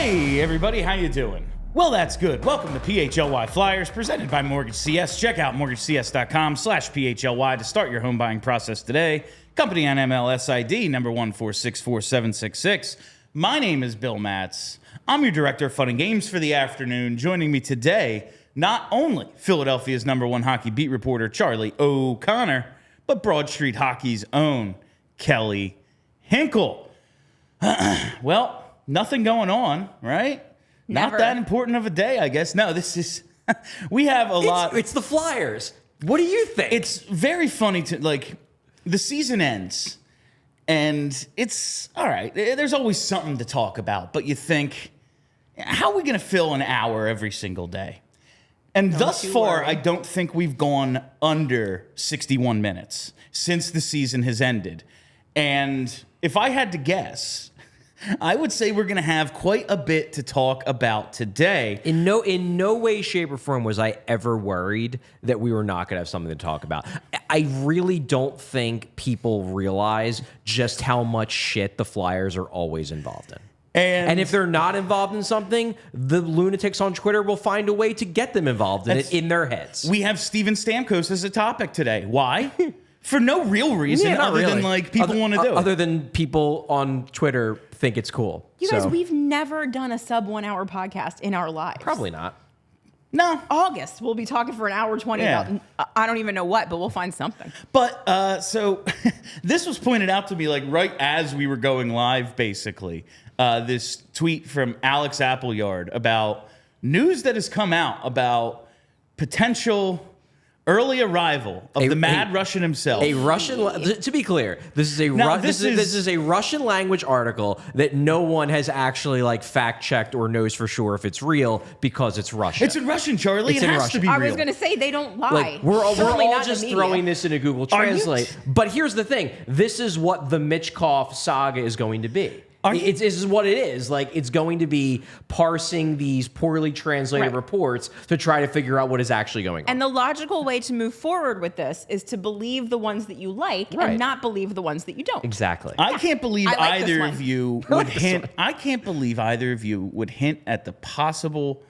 Hey, everybody, how you doing? Well, that's good. Welcome to PHLY Flyers, presented by Mortgage CS. Check out mortgagecs.com/PHLY to start your home buying process today. Company on ALLCIty, number 1464766. My name is Bill Matz. I'm your director of fun and games for the afternoon. Joining me today, not only Philadelphia's number one hockey beat reporter, Charlie O'Connor, but Broad Street Hockey's own Kelly Hinkle. Well, nothing going on, right? Never. Not that important of a day, I guess. No, this is... we have a lot... It's the Flyers. What do you think? It's very funny to, like, the season ends, and it's, all right, there's always something to talk about, but you think, how are we going to fill an hour every single day? And thus far, I don't think we've gone under 61 minutes since the season has ended. And if I had to guess... I would say we're going to have quite a bit to talk about today. In no way, shape, or form was I ever worried that we were not going to have something to talk about. I really don't think people realize just how much shit the Flyers are always involved in. And if they're not involved in something, the lunatics on Twitter will find a way to get them involved in it in their heads. We have Steven Stamkos as a topic today. Why? For no real reason other than like people want to do it. Other than people on Twitter think it's cool. You guys, we've never done a sub 1 hour podcast in our lives. Probably not. No. August, we'll be talking for an hour 20 about, I don't even know what, but we'll find something. But so this was pointed out to me like right as we were going live, basically. This tweet from Alex Appleyard about news that has come out about potential early arrival of the Mad Russian himself. A Russian, to be clear, this is a this is a Russian language article that no one has actually like fact checked or knows for sure if it's real because it's Russian. It's in Russian, Charlie. It has to be real. I was going to say they don't lie. Like, we're all just throwing this into Google Translate. But here's the thing: this is what the Michkov saga is going to be. This is what it is. Like, it's going to be parsing these poorly translated reports to try to figure out what is actually going on. And the logical way to move forward with this is to believe the ones that you like and not believe the ones that you don't. Exactly. I can't believe either of you would hint. I can't believe either of you would hint at the possibility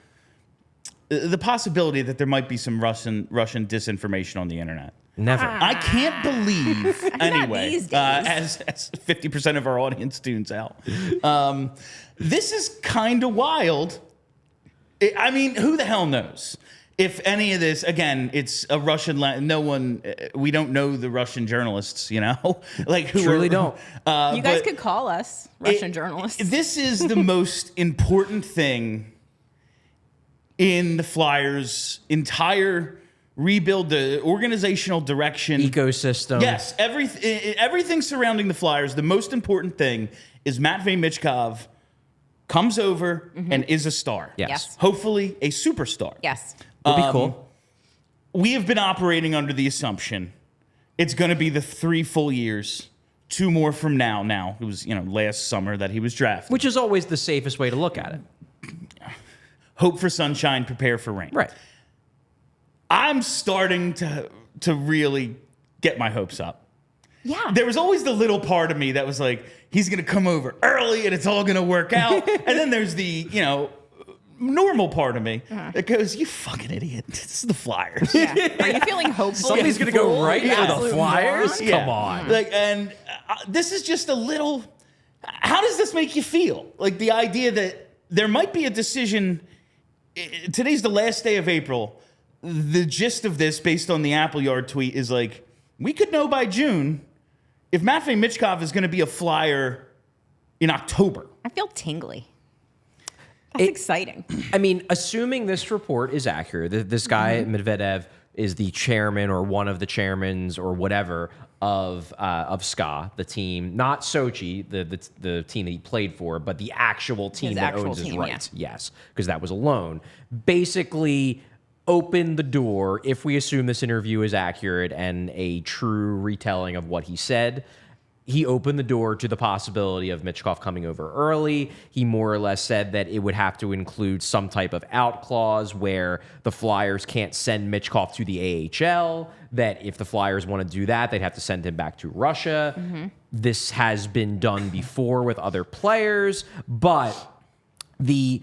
that there might be some Russian disinformation on the internet. Never. I can't believe, anyway, these days. as 50% of our audience tunes out. This is kind of wild. I mean, who the hell knows? If any of this, again, it's a Russian, no one, we don't know the Russian journalists, you know? Like who Truly don't. You guys could call us Russian journalists. This is the most important thing in the Flyers' entire rebuild, the organizational direction, ecosystem. Yes, everything surrounding the Flyers. The most important thing is Matvei Michkov comes over and is a star. Yes. Hopefully a superstar. Yes. Would be cool. We have been operating under the assumption it's going to be the 3 full years. 2 more from now. Now, it was, last summer that he was drafted. Which is always the safest way to look at it. Hope for sunshine, prepare for rain. Right. I'm starting to really get my hopes up. Yeah. There was always the little part of me that was like, he's going to come over early and it's all going to work out. And then there's the, normal part of me that goes, you fucking idiot. This is the Flyers. Yeah. Are you feeling hopeful? Somebody's going to go right for the Flyers? Moron? Come on. And this is just a little, how does this make you feel? Like the idea that there might be a decision, today's the last day of April. The gist of this, based on the Appleyard tweet, is like, we could know by June if Matvei Michkov is going to be a Flyer in October. I feel tingly. That's exciting. I mean, assuming this report is accurate, this guy, Medvedev, is the chairman or one of the chairmans or whatever of SKA, the team, not Sochi, the team that he played for, but the actual team that owns his rights. Yeah. Yes, because that was a loan. Basically, open the door, if we assume this interview is accurate and a true retelling of what he said, he opened the door to the possibility of Michkov coming over early. He more or less said that it would have to include some type of out clause where the Flyers can't send Michkov to the AHL, that if the Flyers want to do that, they'd have to send him back to Russia. Mm-hmm. This has been done before with other players, but The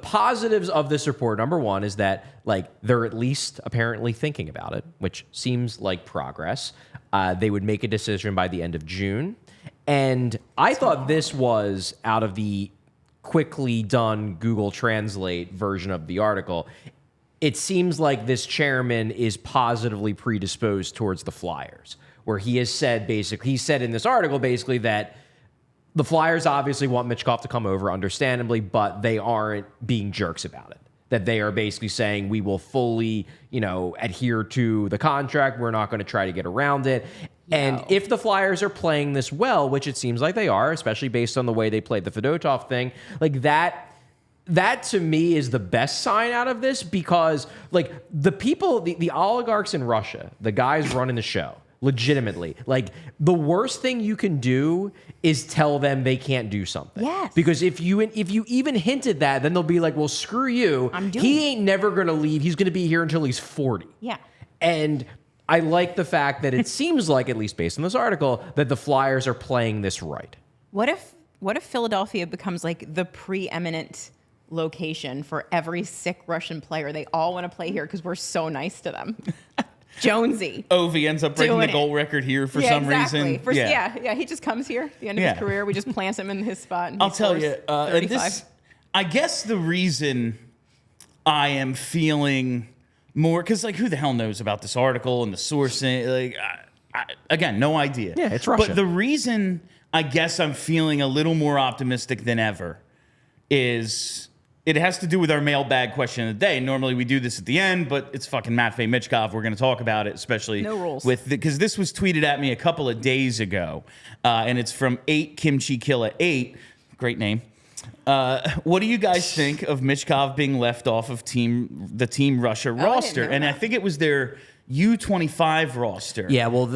positives of this report, number one, is that like they're at least apparently thinking about it, which seems like progress. They would make a decision by the end of June. And I thought this was out of the quickly done Google Translate version of the article. It seems like this chairman is positively predisposed towards the Flyers, where he has said he said in this article basically that the Flyers obviously want Michkov to come over, understandably, but they aren't being jerks about it. That they are basically saying we will fully, adhere to the contract. We're not going to try to get around it. And if the Flyers are playing this well, which it seems like they are, especially based on the way they played the Fedotov thing, like that to me is the best sign out of this, because like the people, the oligarchs in Russia, the guys running the show, legitimately, like the worst thing you can do is tell them they can't do something. Yes. Because if you even hinted that, then they'll be like, well, screw you. He ain't never going to leave. He's going to be here until he's 40. Yeah. And I like the fact that it seems like, at least based on this article, that the Flyers are playing this right. What if Philadelphia becomes like the preeminent location for every sick Russian player? They all want to play here because we're so nice to them. Jonesy. Ovi ends up breaking the goal record here for some reason. He just comes here at the end of his career. We just plant him in his spot. And I'll tell you, I guess the reason I am feeling more, because like who the hell knows about this article and the sourcing? Like, again, no idea. Yeah, it's Russia. But the reason I guess I'm feeling a little more optimistic than ever is it has to do with our mailbag question of the day. Normally we do this at the end, but it's fucking Matvei Michkov. We're going to talk about it, especially no rules, because this was tweeted at me a couple of days ago, and it's from 8 Kimchi Killa 8. Great name. What do you guys think of Michkov being left off of the Team Russia roster? And I think it was their U25 roster. Yeah, well,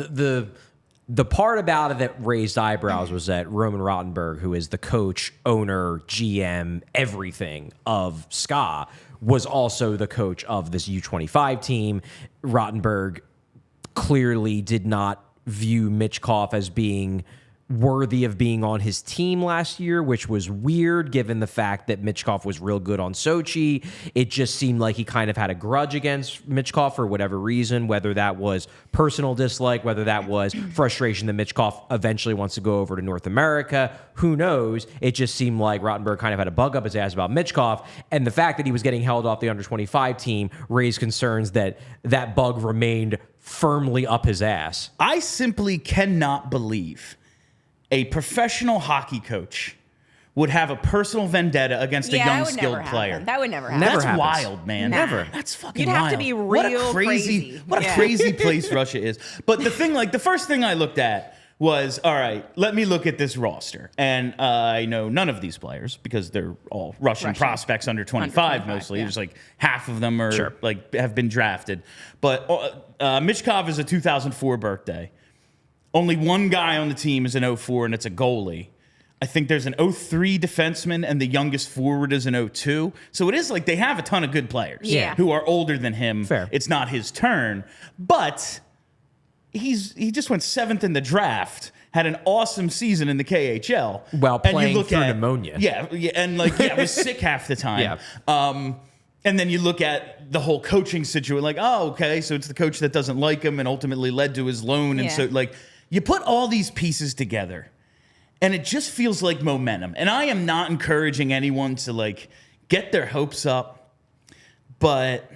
the part about it that raised eyebrows was that Roman Rottenberg, who is the coach, owner, GM, everything of SKA, was also the coach of this U25 team. Rottenberg clearly did not view Michkov as being worthy of being on his team last year, which was weird given the fact that Michkov was real good on Sochi. It just seemed like he kind of had a grudge against Michkov for whatever reason, whether that was personal dislike, whether that was frustration that Michkov eventually wants to go over to North America. Who knows? It just seemed like Rottenberg kind of had a bug up his ass about Michkov, and the fact that he was getting held off the under-25 team raised concerns that that bug remained firmly up his ass. I simply cannot believe a professional hockey coach would have a personal vendetta against a young, skilled player. That would never happen. That's happens. wild, man. Never. That's fucking You'd wild. have to be real crazy. What a crazy place Russia is. But the first thing I looked at was, all right, let me look at this roster. And I know none of these players because they're all Russian prospects under 25 mostly. Yeah. There's like half of them are have been drafted. But Michkov is a 2004 birthday. Only one guy on the team is an 04, and it's a goalie. I think there's an 03 defenseman, and the youngest forward is an 02. So it is like they have a ton of good players who are older than him. Fair. It's not his turn. But he just went 7th in the draft, had an awesome season in the KHL. While playing through pneumonia. Yeah, and was sick half the time. Yeah. And then you look at the whole coaching situation, like, oh, okay, so it's the coach that doesn't like him and ultimately led to his loan. And so, like, you put all these pieces together, and it just feels like momentum. And I am not encouraging anyone to, like, get their hopes up. But,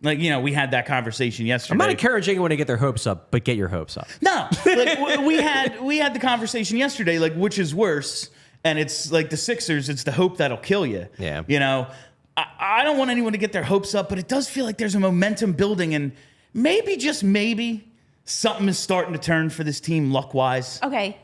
like, we had that conversation yesterday. I'm not encouraging anyone to get their hopes up, but get your hopes up. No. Like, we had the conversation yesterday, like, which is worse? And it's like the Sixers, it's the hope that'll kill you. Yeah. I don't want anyone to get their hopes up, but it does feel like there's a momentum building, and maybe, just maybe, something is starting to turn for this team luck-wise. Okay.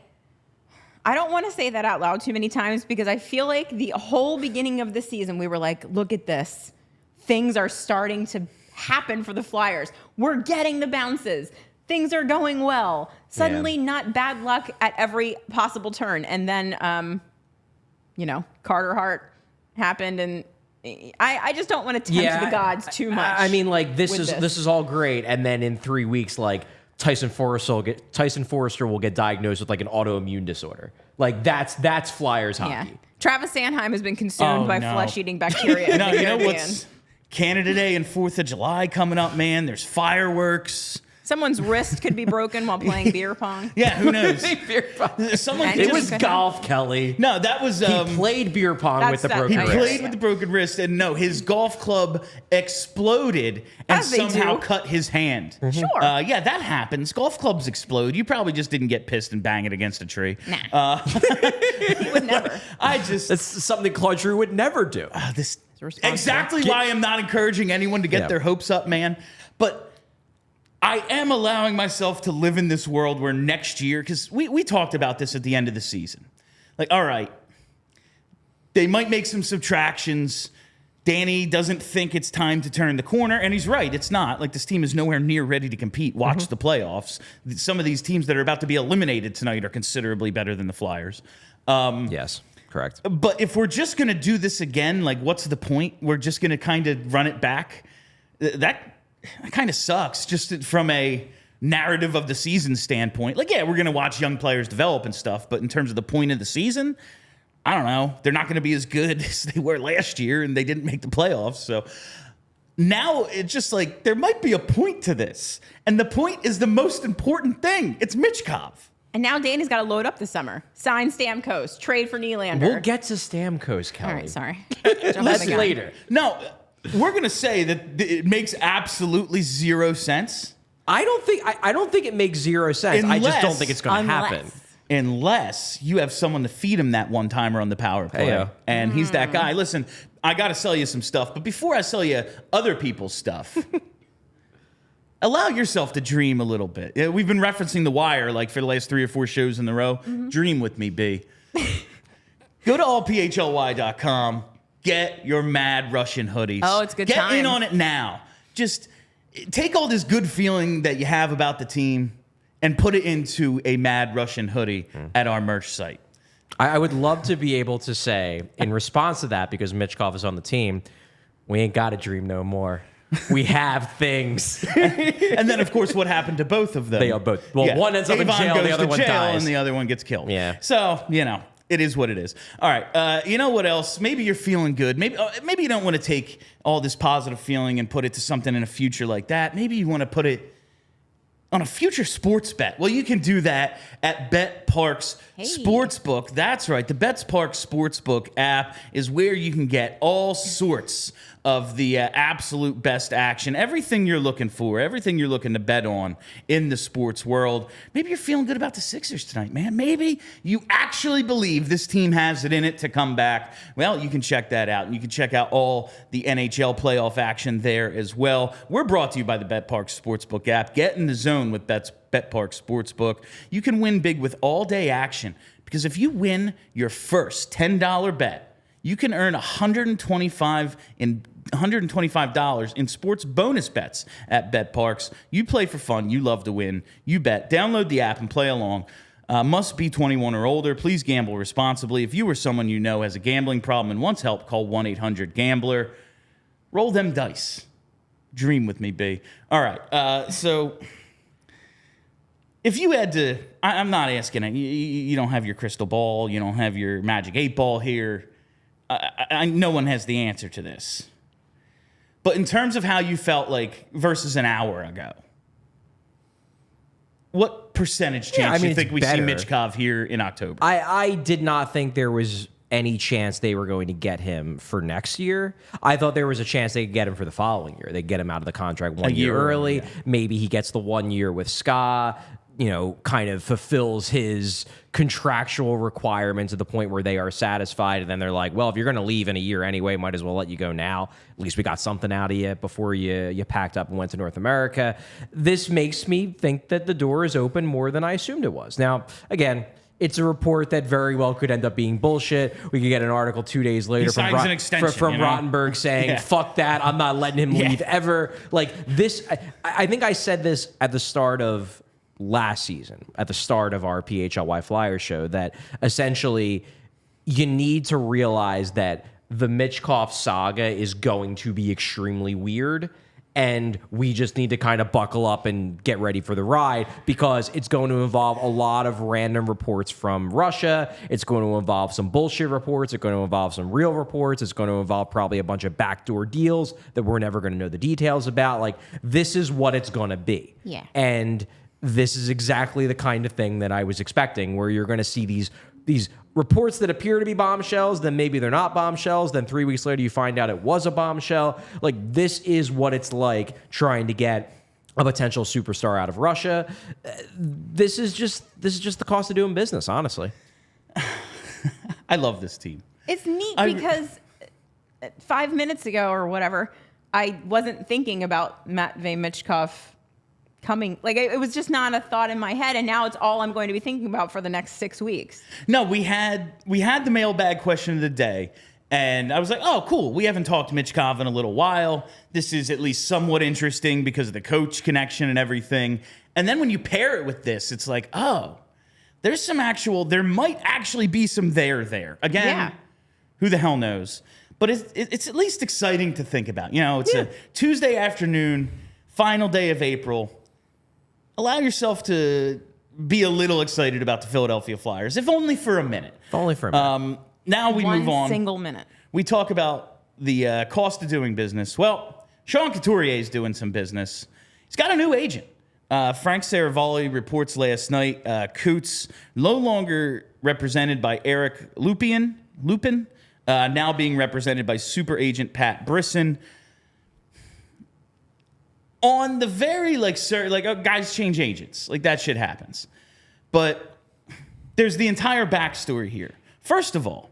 I don't want to say that out loud too many times because I feel like the whole beginning of the season, we were like, look at this. Things are starting to happen for the Flyers. We're getting the bounces. Things are going well. Suddenly, not bad luck at every possible turn. And then, Carter Hart happened, and I just don't want to tempt the gods too much. I mean, like, this is all great, and then in 3 weeks, like, Tyson Forrester will get diagnosed with like an autoimmune disorder. Like that's Flyers hockey. Travis Sanheim has been consumed by no. flesh-eating bacteria. in No, the you know Caribbean. what's Canada Day and 4th of July coming up, man? There's fireworks. Someone's wrist could be broken while playing beer pong. Yeah, who knows? Beer pong. Someone And could It was just- golf, Kelly. No, that was He played beer pong with the That's- broken He Oh, wrist. played with the broken wrist, and no, his golf club exploded and As they somehow do. cut his hand. Sure. Yeah, that happens. Golf clubs explode. You probably just didn't get pissed and bang it against a tree. Nah. He would never. That's something Claude Giroux would never do. this responsible. exactly why I'm not encouraging anyone to get Yeah. their hopes up, man. But I am allowing myself to live in this world where next year, because we talked about this at the end of the season. Like, all right, they might make some subtractions. Danny doesn't think it's time to turn the corner, and he's right. It's not. Like, this team is nowhere near ready to compete. Watch the playoffs. Some of these teams that are about to be eliminated tonight are considerably better than the Flyers. Yes, correct. But if we're just going to do this again, like, what's the point? We're just going to kind of run it back. That kind of sucks, just from a narrative of the season standpoint. Like, yeah, we're going to watch young players develop and stuff, but in terms of the point of the season, I don't know. They're not going to be as good as they were last year, and they didn't make the playoffs. So now it's just like there might be a point to this. And the point is the most important thing. It's Michkov. And now Danny's got to load up this summer. Sign Stamkos. Trade for Nylander. We'll get to Stamkos, Kelly. All right, sorry. Jumping That's the gun. later. No, we're going to say that it makes absolutely zero sense. I don't think it makes zero sense. I just don't think it's going to happen. Unless you have someone to feed him that one timer on the power play. Heyo. And he's that guy. Listen, I got to sell you some stuff. But before I sell you other people's stuff, allow yourself to dream a little bit. Yeah, we've been referencing The Wire like for the last 3 or 4 shows in a row. Dream with me, B. Go to allphly.com. Get your Mad Russian hoodies. Oh, it's good Get time. in on it now. Just take all this good feeling that you have about the team and put it into a Mad Russian hoodie at our merch site. I would love to be able to say, in response to that, because Michkov is on the team, we ain't got to dream no more. We have things. And then, of course, what happened to both of them? They are both. Well, one ends up in Avon jail, goes the other to one jail, dies. and the other one gets killed. Yeah. So, it is what it is. All right. You know what else? Maybe you're feeling good. Maybe you don't want to take all this positive feeling and put it to something in a future like that. Maybe you want to put it on a future sports bet. Well, you can do that at BetParks Sportsbook. That's right. The BetParks Sportsbook app is where you can get all sorts of the absolute best action, everything you're looking for, everything you're looking to bet on in the sports world. Maybe you're feeling good about the Sixers tonight, man. Maybe you actually believe this team has it in it to come back. Well, you can check that out. And you can check out all the NHL playoff action there as well. We're brought to you by the BetParks Sportsbook app. Get in the zone with BetParks Sportsbook. You can win big with all-day action because if you win your first $10 bet, you can earn $125 in sports bonus bets at BetParks. You play for fun. You love to win. You bet. Download the app and play along. Must be 21 or older. Please gamble responsibly. If you or someone you know has a gambling problem and wants help, call 1-800-GAMBLER. Roll them dice. Dream with me, B. All right. So if you had to, I'm not asking it. You don't have your crystal ball. You don't have your magic 8-ball here. No one has the answer to this. But in terms of how you felt like versus an hour ago, what percentage chance do you think we see Michkov here in October? I did not think there was any chance they were going to get him for next year. I thought there was a chance they could get him for the following year. They'd get him out of the contract one year early. Yeah. Maybe he gets the 1 year with Ska, kind of fulfills his contractual requirements to the point where they are satisfied. And then they're like, well, if you're going to leave in a year anyway, might as well let you go now. At least we got something out of you before you packed up and went to North America. This makes me think that the door is open more than I assumed it was. Now, again, it's a report that very well could end up being bullshit. We could get an article 2 days later from Rottenberg saying, fuck that, I'm not letting him leave ever. Like this, I think I said this at the start of last season, at the start of our PHLY Flyers show, that essentially you need to realize that the Michkov saga is going to be extremely weird. and we just need to kind of buckle up and get ready for the ride because it's going to involve a lot of random reports from Russia. It's going to involve some bullshit reports. It's going to involve some real reports. It's going to involve probably a bunch of backdoor deals that we're never going to know the details about. Like, this is what it's going to be. Yeah. And this is exactly the kind of thing that I was expecting, where you're going to see these reports that appear to be bombshells, then maybe they're not bombshells, then 3 weeks later you find out it was a bombshell. Like, this is what it's like trying to get a potential superstar out of Russia. This is just the cost of doing business, honestly. I love this team. It's neat because 5 minutes ago or whatever, I wasn't thinking about Matvei Michkov coming. Like, it was just not a thought in my head, and now it's all I'm going to be thinking about for the next 6 weeks. No, we had the mailbag question of the day, and I was like, oh, cool. We haven't talked Michkov in a little while. This is at least somewhat interesting because of the coach connection and everything. And then when you pair it with this, it's like, oh, there might actually be some there. Again, who the hell knows? But it's at least exciting to think about. You know, it's a Tuesday afternoon, final day of April. Allow yourself to be a little excited about the Philadelphia Flyers, if only for a minute. Now we move on. 1 single minute. We talk about the cost of doing business. Well, Sean Couturier is doing some business. He's got a new agent. Frank Saravalli reports last night, Coots, no longer represented by Eric Lupin, now being represented by super agent Pat Brisson. On the very, guys change agents. Like, that shit happens. But there's the entire backstory here. First of all,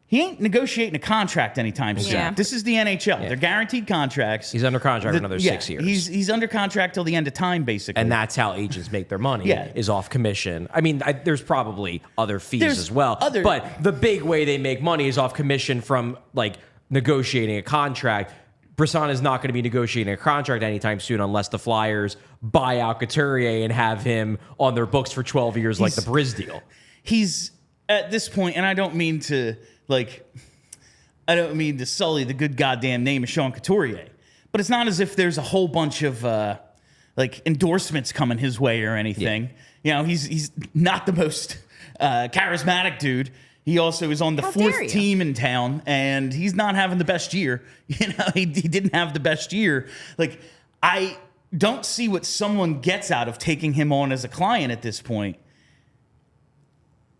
he ain't negotiating a contract anytime soon. Yeah. This is the NHL. They're guaranteed contracts. He's under contract for another 6 years. He's under contract till the end of time, basically. And that's how agents make their money, is off commission. I mean, there's probably other fees as well. But the big way they make money is off commission from, like, negotiating a contract. Brisson is not going to be negotiating a contract anytime soon unless the Flyers buy out Couturier and have him on their books for 12 years like the Briz deal. He's, at this point, and I don't mean to sully the good goddamn name of Sean Couturier, but it's not as if there's a whole bunch of endorsements coming his way or anything. You know, he's not the most charismatic dude. He also is on the fourth team in town, and he's not having the best year. You know, he didn't have the best year. Like, I don't see what someone gets out of taking him on as a client at this point.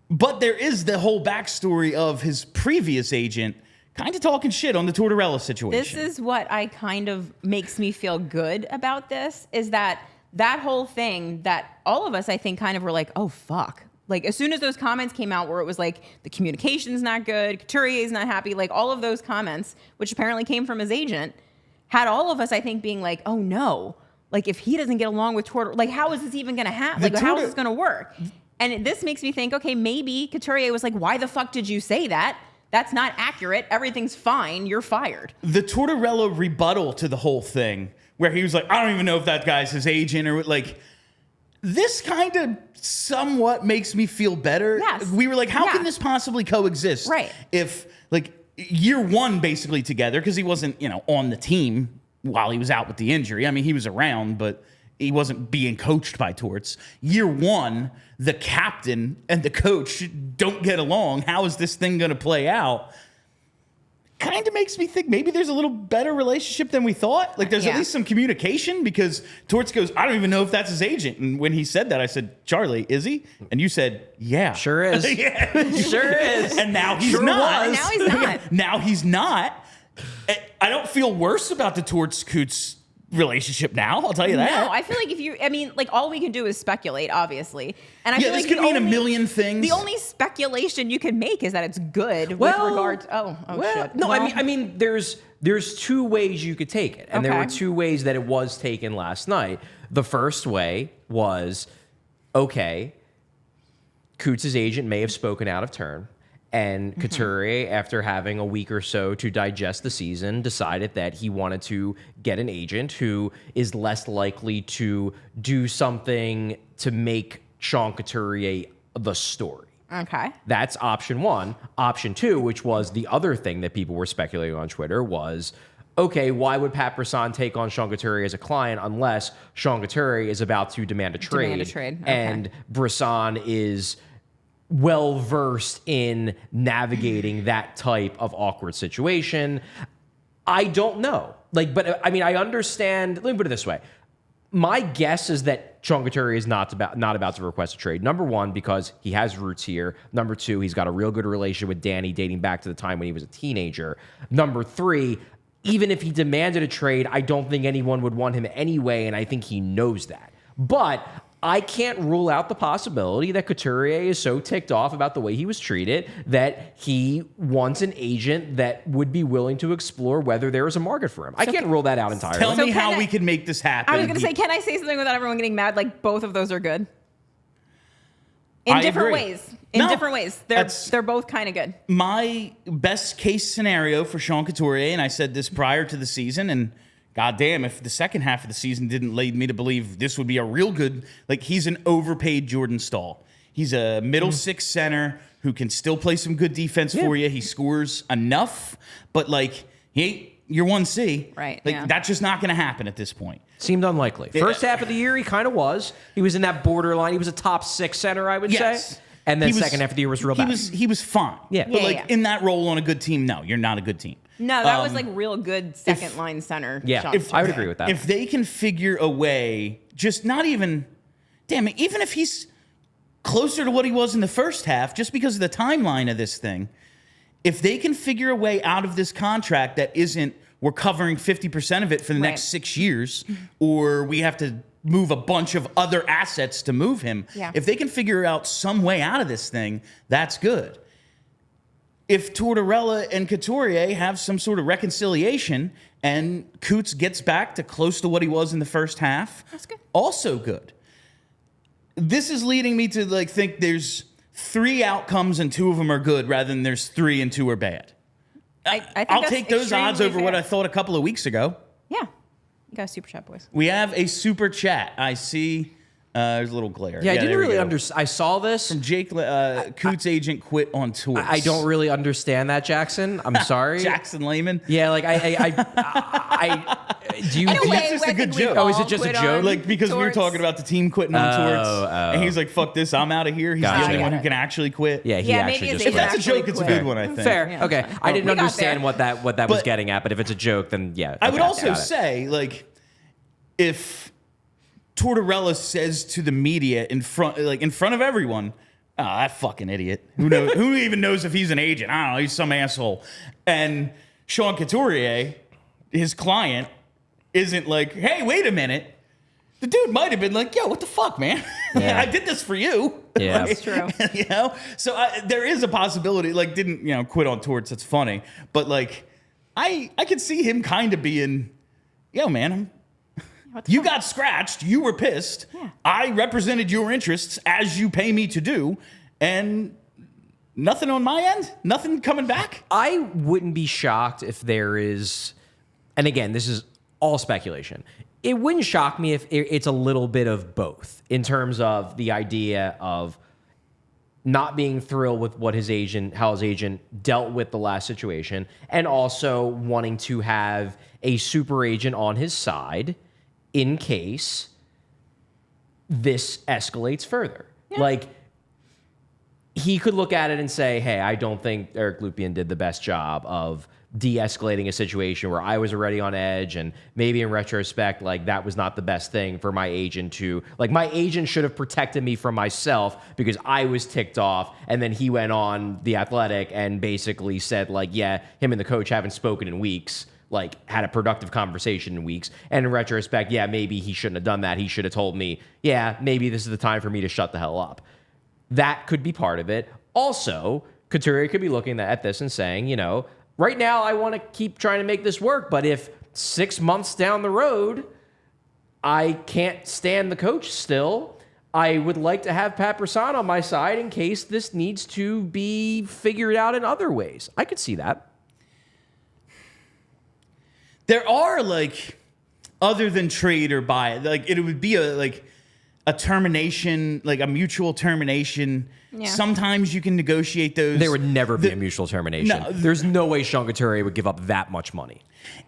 But there is the whole backstory of his previous agent kind of talking shit on the Tortorella situation. This is what I kind of makes me feel good about this, is that whole thing that all of us, I think, kind of were like, oh, fuck. Like, as soon as those comments came out where it was like, the communication's not good, Couturier's not happy, like all of those comments, which apparently came from his agent, had all of us, I think, being like, oh no, like if he doesn't get along with Tortorella, like how is this even going to happen? Like, how is this going to work? And this makes me think, okay, maybe Couturier was like, why the fuck did you say that? That's not accurate. Everything's fine. You're fired. The Tortorella rebuttal to the whole thing, where he was like, I don't even know if that guy's his agent or like, this kind of somewhat makes me feel better. Yes. We were like, how can this possibly coexist? Right. If, like, year one basically together, because he wasn't, on the team while he was out with the injury. I mean, he was around, but he wasn't being coached by Torts. Year one, the captain and the coach don't get along. How is this thing going to play out? Kind of makes me think maybe there's a little better relationship than we thought. Like, there's at least some communication, because Torts goes, I don't even know if that's his agent. And when he said that, I said, Charlie, is he? And you said, yeah. Sure is. Sure is. And now he's not. And now he's not. Now he's not. I don't feel worse about the Torts-Coots relationship now, I'll tell you that. No, I feel like all we can do is speculate, obviously. And I feel this like could mean a million things. The only speculation you can make is that it's good with regard to, shit. No, well, I mean, there's two ways you could take it. And there were two ways that it was taken last night. The first way was, okay, Coots' agent may have spoken out of turn. And Couturier, after having a week or so to digest the season, decided that he wanted to get an agent who is less likely to do something to make Sean Couturier the story. Okay. That's option one. Option two, which was the other thing that people were speculating on Twitter, was, okay, why would Pat Brisson take on Sean Couturier as a client unless Sean Couturier is about to demand a trade? Demand a trade. Okay. And Brisson is well versed in navigating that type of awkward situation. I don't know. But I mean, I understand. Let me put it this way. My guess is that Sean Couturier is not about to request a trade. Number one, because he has roots here. Number two, he's got a real good relationship with Danny dating back to the time when he was a teenager. Number three, even if he demanded a trade, I don't think anyone would want him anyway, and I think he knows that. But I can't rule out the possibility that Couturier is so ticked off about the way he was treated that he wants an agent that would be willing to explore whether there is a market for him. I can't rule that out entirely. Tell me how we can make this happen. I was going to say, can I say something without everyone getting mad? Like, both of those are good. In I different agree. ways. In different ways. They're both kind of good. My best case scenario for Sean Couturier, and I said this prior to the season, and goddamn, if the second half of the season didn't lead me to believe this would be a real good, like, he's an overpaid Jordan Staal. He's a middle six center who can still play some good defense for you. He scores enough, but like, he ain't your 1C. Right. Like, that's just not going to happen at this point. Seemed unlikely. First half of the year, he kind of was. He was in that borderline. He was a top 6 center, I would say. And then second half of the year was real bad. He was fine. Yeah. But in that role on a good team, no, you're not a good team. No, that was like real good second line center. Yeah, Sean. I would agree with that. If they can figure a way, just not even, damn it, even if he's closer to what he was in the first half, just because of the timeline of this thing, if they can figure a way out of this contract that isn't, we're covering 50% of it for the next 6 years, or we have to move a bunch of other assets to move him. Yeah. If they can figure out some way out of this thing, that's good. If Tortorella and Couturier have some sort of reconciliation and Coots gets back to close to what he was in the first half, that's good. Also good. This is leading me to like think there's 3 outcomes and 2 of them are good rather than there's 3 and 2 are bad. I think I'll that's take those odds over extremely what fair. I thought a couple of weeks ago. Yeah. You got a super chat, boys. We have a super chat. I see there's a little glare. Yeah, I there didn't we really go. understand. I saw this. From Jake, Coots agent quit on Torts. I don't really understand that, Jackson. I'm sorry. Jackson Lehman. Yeah, like do you? In a do you- way, it's just I a good think we joke. all Oh, is it just a quit joke? on Like, because we were Torts. talking about the team quitting on Torts, oh. and he's like, fuck this, I'm out of here. He's Gotcha. the only one who can actually quit. Yeah, he Yeah, actually maybe just. it's If that's a actually joke, it's a quit. good one, I think. Fair. Yeah, Okay. fine. I didn't We got understand there. what that was But- getting at, but if it's a joke, then yeah. I would okay, also got it. say, like, if Tortorella says to the media in front of everyone, "Oh, that fucking idiot. Who knows? Who even knows if he's an agent? I don't know. He's some asshole." And Sean Couturier, his client, isn't like, "Hey, wait a minute." The dude might have been like, "Yo, what the fuck, man? Yeah. I did this for you." Yeah. Like, That's true. You know, so there is a possibility. Like, didn't quit on Torts? That's funny, but like, I could see him kind of being, "Yo, man, you got scratched. You were pissed. Yeah. I represented your interests as you pay me to do, and nothing on my end. Nothing coming back." I wouldn't be shocked if there is, and again, this is all speculation. It wouldn't shock me if it's a little bit of both in terms of the idea of not being thrilled with what how his agent dealt with the last situation, and also wanting to have a super agent on his side in case this escalates further. Yeah. Like, he could look at it and say, hey, I don't think Eric Lupien did the best job of de-escalating a situation where I was already on edge, and maybe in retrospect, like, that was not the best thing for my agent to, like, my agent should have protected me from myself because I was ticked off. And then he went on The Athletic and basically said, like, yeah, him and the coach haven't spoken in weeks, like, had a productive conversation in weeks. And in retrospect, yeah, maybe he shouldn't have done that. He should have told me, yeah, maybe this is the time for me to shut the hell up. That could be part of it. Also, Couturier could be looking at this and saying, right now I want to keep trying to make this work, but if 6 months down the road I can't stand the coach still, I would like to have Pat Brisson on my side in case this needs to be figured out in other ways. I could see that. There are, like, other than trade or buy, like, it would be a termination, like a mutual termination. Yeah. Sometimes you can negotiate those. There would never be a mutual termination. No. There's no way Sean Couturier would give up that much money.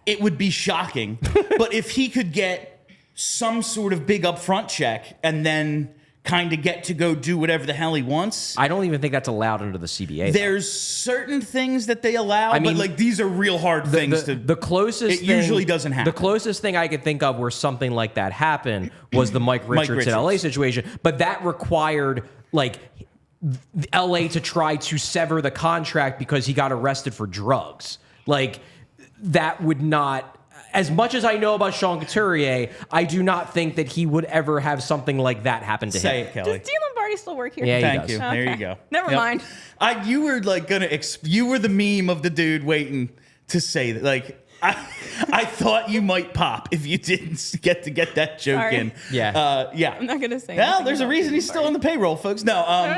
It would be shocking. But if he could get some sort of big upfront check and then kind of get to go do whatever the hell he wants. I don't even think that's allowed under the CBA. There's certain things that they allow, but like these are real hard things the closest it usually doesn't happen. The closest thing I could think of where something like that happened was the Mike Richards in LA situation, but that required like LA to try to sever the contract because he got arrested for drugs. Like that would not. As much as I know about Sean Couturier, I do not think that he would ever have something like that happen to him. Say it, Kelly. Does D. Lombardi still work here? Yeah, he Thank does. you. Okay. There you go. Never mind. You were like you were the meme of the dude waiting to say that. Like I thought you might pop if you didn't get that joke Sorry. in. Yeah. Yeah. I'm not gonna say. Well, anything there's a about reason D. he's still on Lombardi. the payroll, folks. No,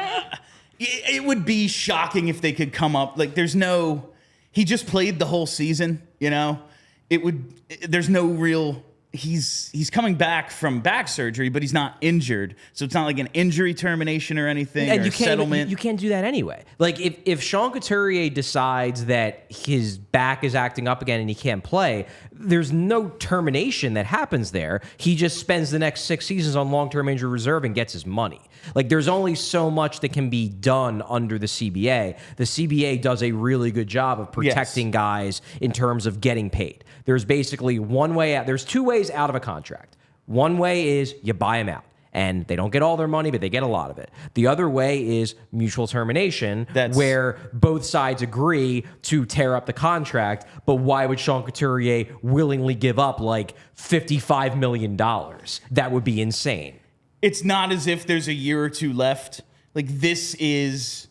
it would be shocking if they could come up. Like, he just played the whole season. You know, there's no real. He's coming back from back surgery, but he's not injured, so it's not like an injury termination or anything. And or you can't settlement. you can't do that anyway. Like if Sean Couturier decides that his back is acting up again and he can't play, there's no termination that happens there. He just spends the next 6 seasons on long-term injury reserve and gets his money. Like there's only so much that can be done under the CBA. The CBA does a really good job of protecting guys in terms of getting paid. There's basically one way out. There's two ways out of a contract. One way is you buy them out, and they don't get all their money, but they get a lot of it. The other way is mutual termination, where both sides agree to tear up the contract, but why would Sean Couturier willingly give up like $55 million? That would be insane. It's not as if there's a year or two left. Like, this is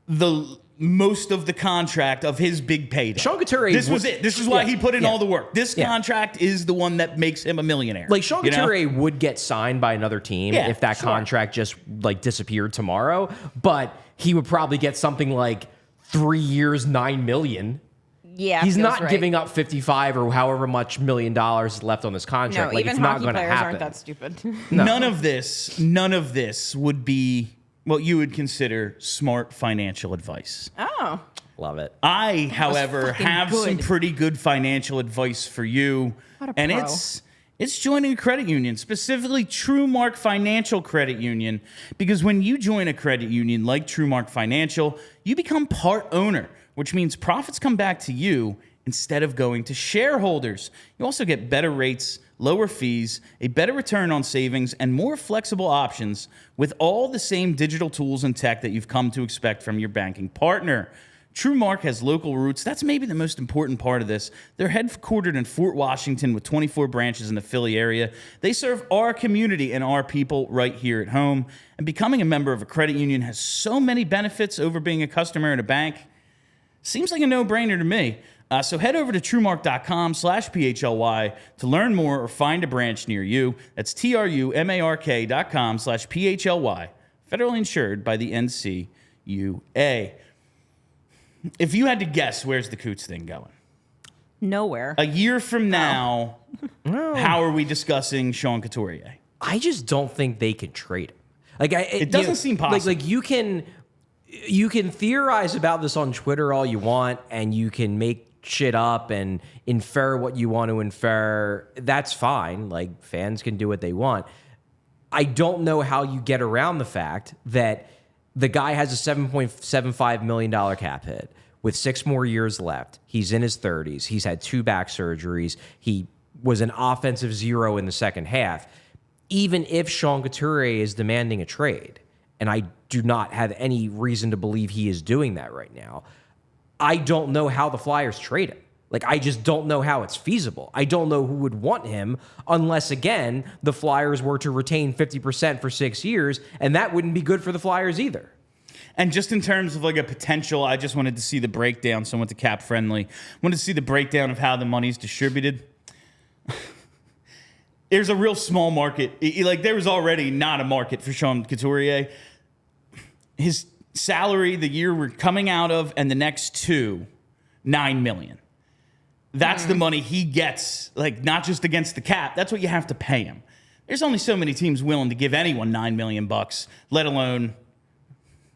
the most of the contract of his big payday. Sean Couturier. This was it. This is why he put in all the work. This contract is the one that makes him a millionaire. Like Sean Couturier would get signed by another team if that contract just like disappeared tomorrow, but he would probably get something like 3 years, $9 million. Yeah, he's not right. giving up 55 or however much $1 million is left on this contract. No, like even it's not hockey going to players happen. aren't that stupid. No. None of this would be what you would consider smart financial advice. Oh. Love it. I, however, fucking have some good. pretty good financial advice for you. What a And pro. it's joining a credit union, specifically TrueMark Financial Credit Union, because when you join a credit union like TrueMark Financial, you become part owner, which means profits come back to you instead of going to shareholders. You also get better rates, lower fees, a better return on savings, and more flexible options with all the same digital tools and tech that you've come to expect from your banking partner. TrueMark has local roots. That's maybe the most important part of this. They're headquartered in Fort Washington with 24 branches in the Philly area. They serve our community and our people right here at home. And becoming a member of a credit union has so many benefits over being a customer at a bank. Seems like a no-brainer to me. So head over to TrueMark.com/PHLY to learn more or find a branch near you. That's TrueMark.com/PHLY. Federally insured by the NCUA. If you had to guess, where's the Coots thing going? Nowhere. A year from now, how are we discussing Sean Couturier? I just don't think they can trade him. Like It doesn't seem possible. Like you can theorize about this on Twitter all you want, and you can make shit up and infer what you want to infer. That's fine. Like fans can do what they want. I don't know how you get around the fact that the guy has a $7.75 million cap hit with 6 more years left. He's in his 30s. He's had 2 back surgeries. He was an offensive zero in the second half. Even if Sean Couturier is demanding a trade, and I do not have any reason to believe he is doing that right now, I don't know how the Flyers trade him. Like, I just don't know how it's feasible. I don't know who would want him unless, again, the Flyers were to retain 50% for 6 years, and that wouldn't be good for the Flyers either. And just in terms of like a potential, I just wanted to see the breakdown. So I went to Cap Friendly. Wanted to see the breakdown of how the money's distributed. There's a real small market. Like, there was already not a market for Sean Couturier. His salary the year we're coming out of and the next 2, $9 million. That's the money he gets, like, not just against the cap. That's what you have to pay him. there's only so many teams willing to give anyone $9 million, let alone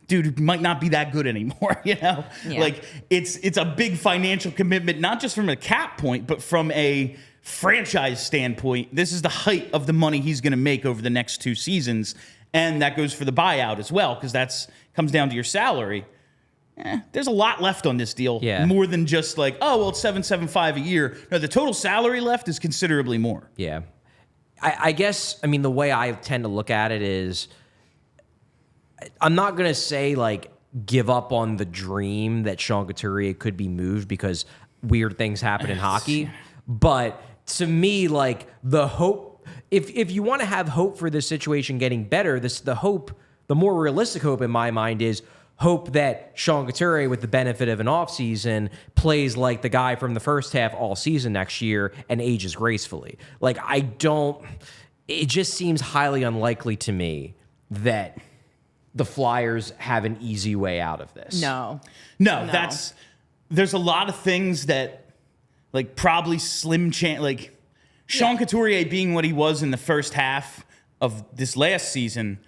dude who might not be that good anymore, you know? Yeah. Like, it's a big financial commitment, not just from a cap point, but from a franchise standpoint. This is the height of the money he's going to make over the next 2 seasons, and that goes for the buyout as well, because that's comes down to your salary. There's a lot left on this deal, more than just like, oh, well, it's $775 a year. No, the total salary left is considerably more. Yeah. I guess, I mean, the way I tend to look at it is, I'm not going to say, like, give up on the dream that Sean Couturier could be moved, because weird things happen in hockey. But to me, like, the hope, if you want to have hope for this situation getting better, the more realistic hope in my mind is hope that Sean Couturier, with the benefit of an offseason, plays like the guy from the first half all season next year and ages gracefully. Like, it just seems highly unlikely to me that the Flyers have an easy way out of this. No, there's a lot of things that, like, probably slim chance, like Sean Couturier being what he was in the first half of this last season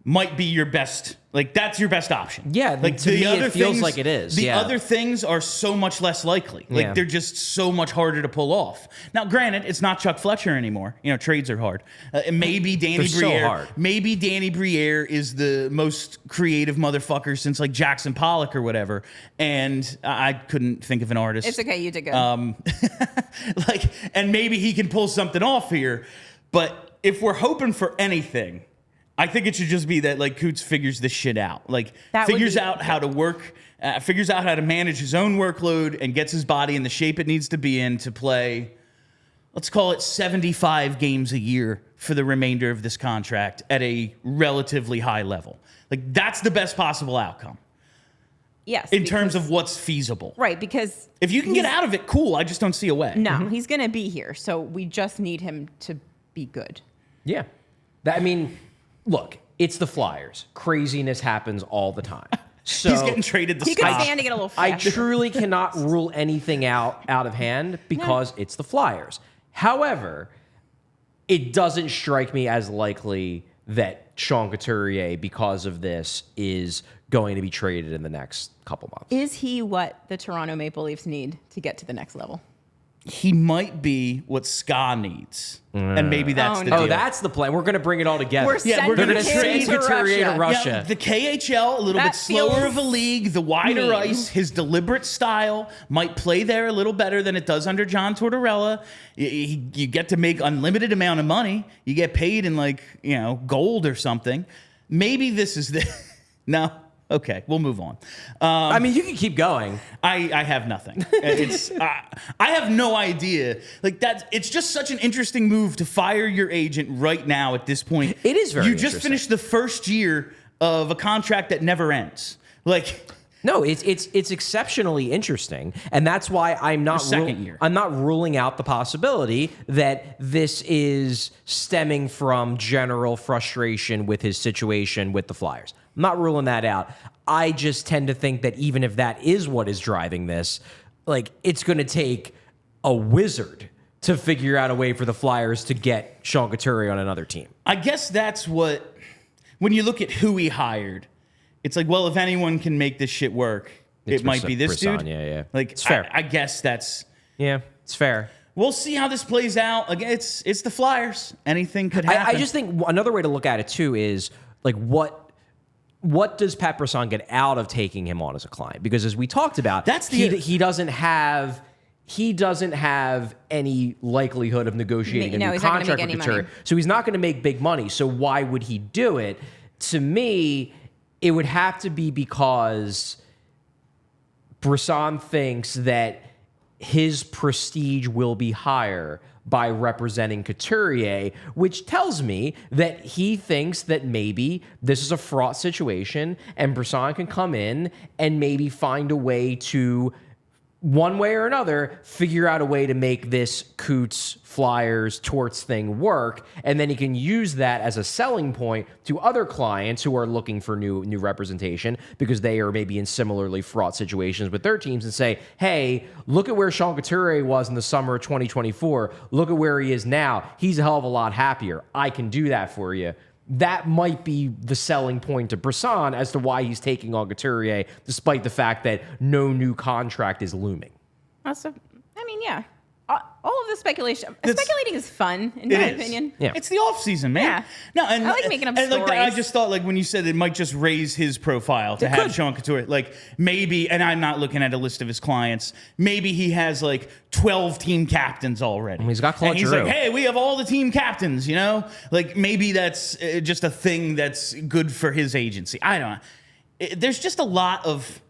might be your best, like, that's your best option. Yeah, like, to me, it feels like it is. The other things are so much less likely. Like, they're just so much harder to pull off. Now, granted, it's not Chuck Fletcher anymore. You know, trades are hard. Maybe Danny Briere. So hard. Maybe Danny Briere is the most creative motherfucker since, like, Jackson Pollock or whatever. And I couldn't think of an artist. it's okay. You did good. And maybe he can pull something off here. But if we're hoping for anything, I think it should just be that, like, Coots figures this shit out. Like, figures out how to work, figures out how to manage his own workload, and gets his body in the shape it needs to be in to play, let's call it 75 games a year for the remainder of this contract at a relatively high level. Like, that's the best possible outcome. Yes. In terms of what's feasible. Right, because if you can get out of it, cool. I just don't see a way. No, he's going to be here. So we just need him to be good. Yeah. I mean, look, it's the Flyers. Craziness happens all the time. So he's getting traded He could stand to get a little I faster. truly cannot rule anything out of hand because it's the Flyers. However, it doesn't strike me as likely that Sean Couturier, because of this, is going to be traded in the next couple months. Is he what the Toronto Maple Leafs need to get to the next level? He might be what Ska needs. And maybe that's the deal. Oh, that's the plan. We're going to bring it all together. We're Yeah, we're sending gonna him send to Couturier to Russia. Yeah, the KHL, a little That bit slower feels of a league, the wider mean. ice, his deliberate style might play there a little better than it does under John Tortorella. You get to make unlimited amount of money. You get paid in, like, you know, gold or something. Maybe this is the... No? Okay, we'll move on. I mean, you can keep going. I have nothing. It's I have no idea. Like, it's just such an interesting move to fire your agent right now at this point. It is very You just interesting. finished the first year of a contract that never ends. Like, No, it's exceptionally interesting, and that's why I'm not second year. I'm not ruling out the possibility that this is stemming from general frustration with his situation with the Flyers. I'm not ruling that out. I just tend to think that even if that is what is driving this, like, it's going to take a wizard to figure out a way for the Flyers to get Sean Couturier on another team. I guess that's what, when you look at who he hired, it's like, well, if anyone can make this shit work, it might be this Brisson, dude. yeah. Like, It's fair. I guess that's... Yeah, it's fair. We'll see how this plays out. Again, it's the Flyers. Anything could happen. I just think another way to look at it too is, like, what does Pat Brisson get out of taking him on as a client? Because as we talked about, he doesn't have any likelihood of negotiating a new he's not gonna contract make with any Couturier. money. So he's not going to make big money. So why would he do it? To me, it would have to be because Brisson thinks that his prestige will be higher by representing Couturier, which tells me that he thinks that maybe this is a fraught situation and Brisson can come in and maybe find a way to one way or another, figure out a way to make this Coots, Flyers, Torts thing work, and then he can use that as a selling point to other clients who are looking for new representation because they are maybe in similarly fraught situations with their teams and say, hey, look at where Sean Couturier was in the summer of 2024. Look at where he is now. He's a hell of a lot happier. I can do that for you. That might be the selling point to Brisson as to why he's taking on Couturier, despite the fact that no new contract is looming. Also, I mean, yeah. All of the speculating is fun, in my opinion. Yeah. It's the offseason, man. Yeah. No, and I like making up and stories. I just thought, like, when you said it might just raise his profile to have Sean Couturier, like, maybe, and I'm not looking at a list of his clients, maybe he has, like, 12 team captains already. He's got Claude And he's Giroux. like, hey, we have all the team captains, you know? Like, maybe that's just a thing that's good for his agency. I don't know. There's just a lot of...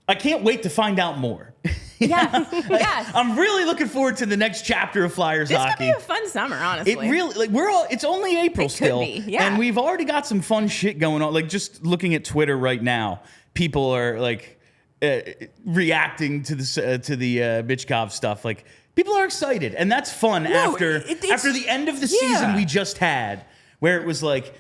I can't wait to find out more. Yes. Yes. I'm really looking forward to the next chapter of Flyers This hockey. could be a fun summer, honestly. It really, like, it's only April still. be, yeah. And we've already got some fun shit going on. Like, just looking at Twitter right now, people are like reacting to the Michkov stuff. Like, people are excited, and that's fun after the end of the season we just had, where it was like,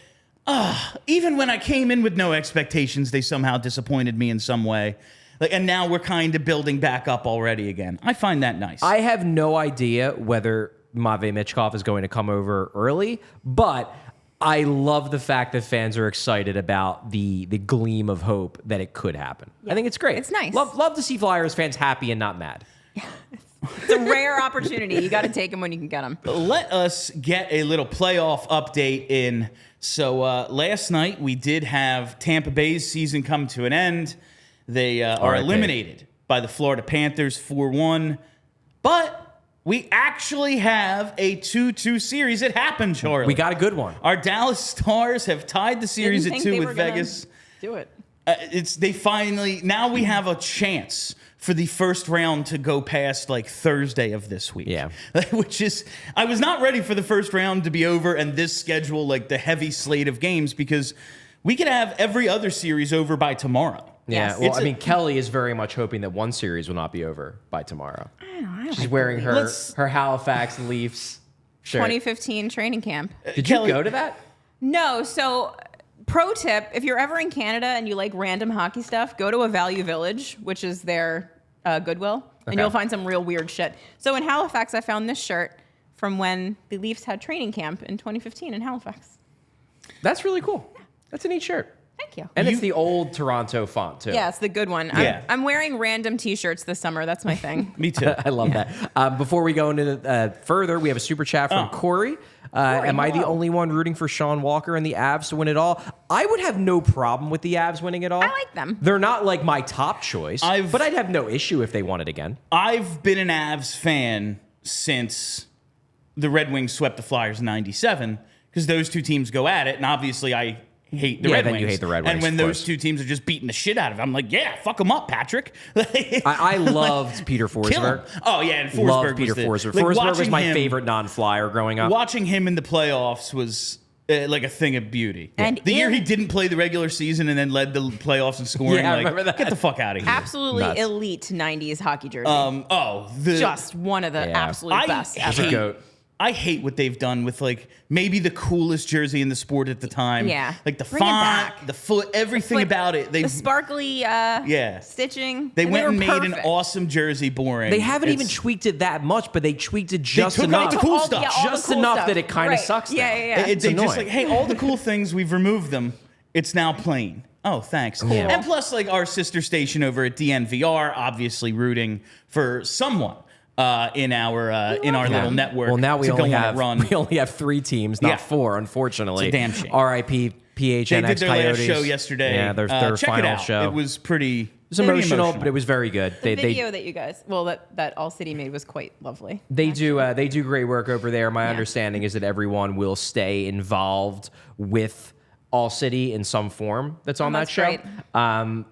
even when I came in with no expectations, they somehow disappointed me in some way. Like, and now we're kind of building back up already again. I find that nice. I have no idea whether Matvei Michkov is going to come over early, but I love the fact that fans are excited about the gleam of hope that it could happen. I think it's great. It's nice. Love to see Flyers fans happy and not mad. It's a rare opportunity. You got to take them when you can get them. Let us get a little playoff update in. So last night we did have Tampa Bay's season come to an end. They are eliminated by the Florida Panthers 4-1. But we actually have a 2-2 series. It happened, Charlie. We got a good one. Our Dallas Stars have tied the series Didn't at think 2 they with were gonna Vegas. Do it. Now we have a chance for the first round to go past like Thursday of this week. Yeah. Which is, I was not ready for the first round to be over and this schedule, like the heavy slate of games, because we could have every other series over by tomorrow. Yeah, Yes. well, I mean, Kelly is very much hoping that one series will not be over by tomorrow. She's wearing her Halifax Leafs shirt. 2015 training camp. Did you Kelly- go to that? No, so pro tip, if you're ever in Canada and you like random hockey stuff, go to a Value Village, which is their Goodwill, and you'll find some real weird shit. So in Halifax, I found this shirt from when the Leafs had training camp in 2015 in Halifax. That's really cool. That's a neat shirt. Thank you. And it's the old Toronto font, too. Yeah, it's the good one. Yeah. I'm wearing random T-shirts this summer. That's my thing. Me too. I love that. Before we go into further, we have a super chat from Corey. Am I the hello. only one rooting for Sean Walker and the Avs to win it all? I would have no problem with the Avs winning it all. I like them. They're not like my top choice, but I'd have no issue if they won it again. I've been an Avs fan since the Red Wings swept the Flyers in '97, because those two teams go at it, and obviously I hate the Red then Wings. you hate the Red And Wings, when of those course. two teams are just beating the shit out of it, I'm like, yeah, fuck them up, Patrick. I loved Peter Kill Forsberg. him. Oh, yeah, and Forsberg Loved Peter was Forsberg. like, Forsberg was watching my him- favorite non-flyer growing up. Watching him in the playoffs was like a thing of beauty. And the year in- he didn't play the regular season and then led the playoffs in scoring, Yeah, I like, remember that. get the fuck out of here. Absolutely Nuts. elite 90s hockey jersey. Just one of the absolute I best hate- ever. Goat. I hate what they've done with like maybe the coolest jersey in the sport at the time. Yeah. Like the Bring it font, back. the foot, everything Foot- about it. The sparkly stitching. They and went were and made an perfect. awesome jersey boring. They haven't even It's- tweaked it that much, but they tweaked it just took enough. out the cool All- stuff. yeah, all the Just cool enough stuff. that it kinda Right. sucks Yeah, now. yeah, yeah. They just annoying. like, hey, all the cool things, we've removed them. It's now plain. Oh, thanks. Yeah. And plus, like our sister station over at DNVR, obviously rooting for someone in our little network. Well, now we to only go on a have run. we only have 3 teams, not Yeah. 4, unfortunately. It's a damn shame. R.I.P. PHNX They did their Coyotes. last show yesterday. Yeah, their Check final it out. show. It was pretty. It was emotional, but it was very good. The video that you guys, that ALLCITY made was quite lovely. They do great work over there. My understanding is that everyone will stay involved with ALLCITY in some form that's on that that's show. great.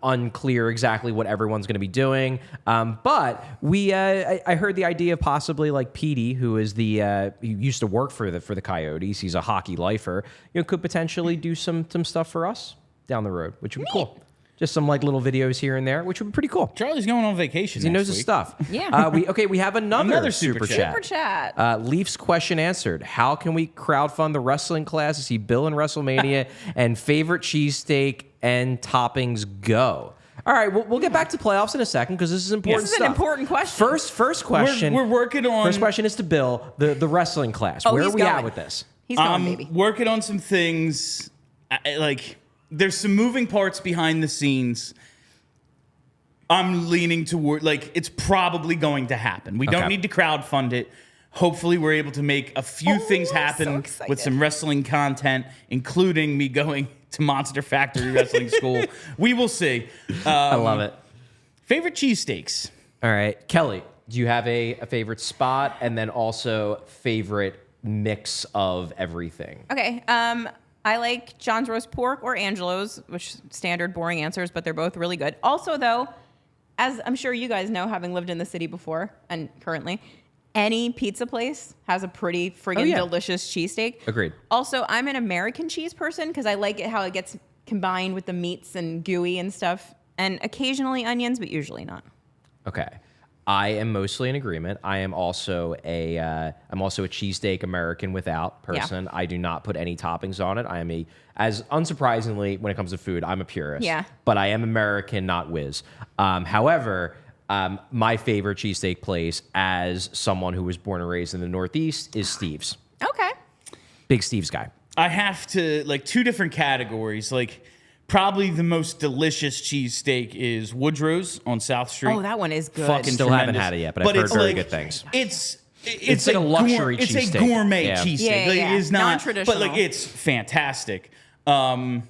Unclear exactly what everyone's going to be doing. But I heard the idea of possibly like Petey, who is he used to work for the Coyotes. He's a hockey lifer. Could potentially do some stuff for us down the road, which would be cool. just some like little videos here and there, which would be pretty cool. Charlie's going on vacation. He knows his week. stuff. Yeah. We have another super chat. Super chat. Leafs question answered. How can we crowdfund the wrestling class to see Bill in WrestleMania and favorite cheesesteak and toppings go? All right, we'll get back to playoffs in a second because this is important This is stuff. an important question. First question. We're working on. First question is to Bill, the wrestling class. Where are he's we at going. with this? He's going, I'm baby. working on some things. Like, there's some moving parts behind the scenes. I'm leaning toward, like, it's probably going to happen. We don't Okay. need to crowdfund it. Hopefully, we're able to make a few things I'm so happen excited. with some wrestling content, including me going to Monster Factory Wrestling School. We will see. I love it. Favorite cheesesteaks? All right, Kelly, do you have a favorite spot and then also favorite mix of everything? Okay. I like John's roast pork or Angelo's, which standard boring answers, but they're both really good. Also, though, as I'm sure you guys know, having lived in the city before and currently, any pizza place has a pretty friggin' delicious cheesesteak. Agreed. Also, I'm an American cheese person because I like it how it gets combined with the meats and gooey and stuff, and occasionally onions, but usually not. Okay. I am mostly in agreement. I am also a cheesesteak American without person. I do not put any toppings on it. I am as unsurprisingly, when it comes to food, I'm a purist. Yeah. But I am American, not whiz. However, my favorite cheesesteak place as someone who was born and raised in the Northeast is Steve's. Okay. Big Steve's guy. I have to, like, two different categories. Like, probably the most delicious cheesesteak is Woodrow's on South Street. Oh, that one is good. Fucking Still haven't tremendous. had it yet, but I've heard it's very like- good things. It's like a luxury It's a cheesesteak. gourmet Yeah. cheesesteak. Yeah, Like, yeah. it is not, Non-traditional. but like it's fantastic. I'll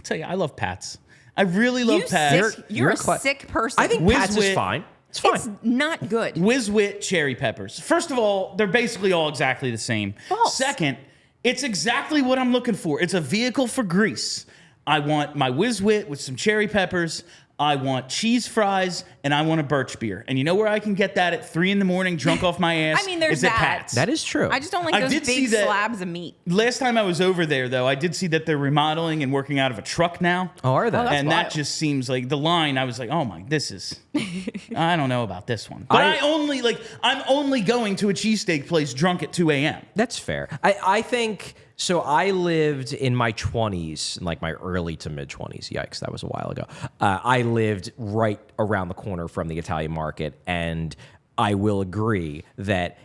tell you, I love Pat's. I really love Pat's. You're a cla- sick person. I think Whiz Pat's is Wit- fine. It's fine. it's not good. Whiz-Wit cherry peppers. First of all, they're basically all exactly the same. False. Second, it's exactly what I'm looking for. It's a vehicle for grease. I want my Whiz-Wit with some cherry peppers. I want cheese fries, and I want a birch beer. And you know where I can get that at 3 a.m, drunk off my ass? I mean, there's is at that. Pat's. That is true. I just don't like I those did see big that- slabs of meat. Last time I was over there, though, I did see that they're remodeling and working out of a truck now. Oh, are they? Oh, that's And wild. that just seems like the line. I was like, oh my, this is. I don't know about this one. But I'm only going to a cheesesteak place drunk at 2 a.m. That's fair. I think so. I lived in my 20s, in like my early to mid 20s. Yikes, that was a while ago. I lived right around the corner from the Italian market, and I will agree that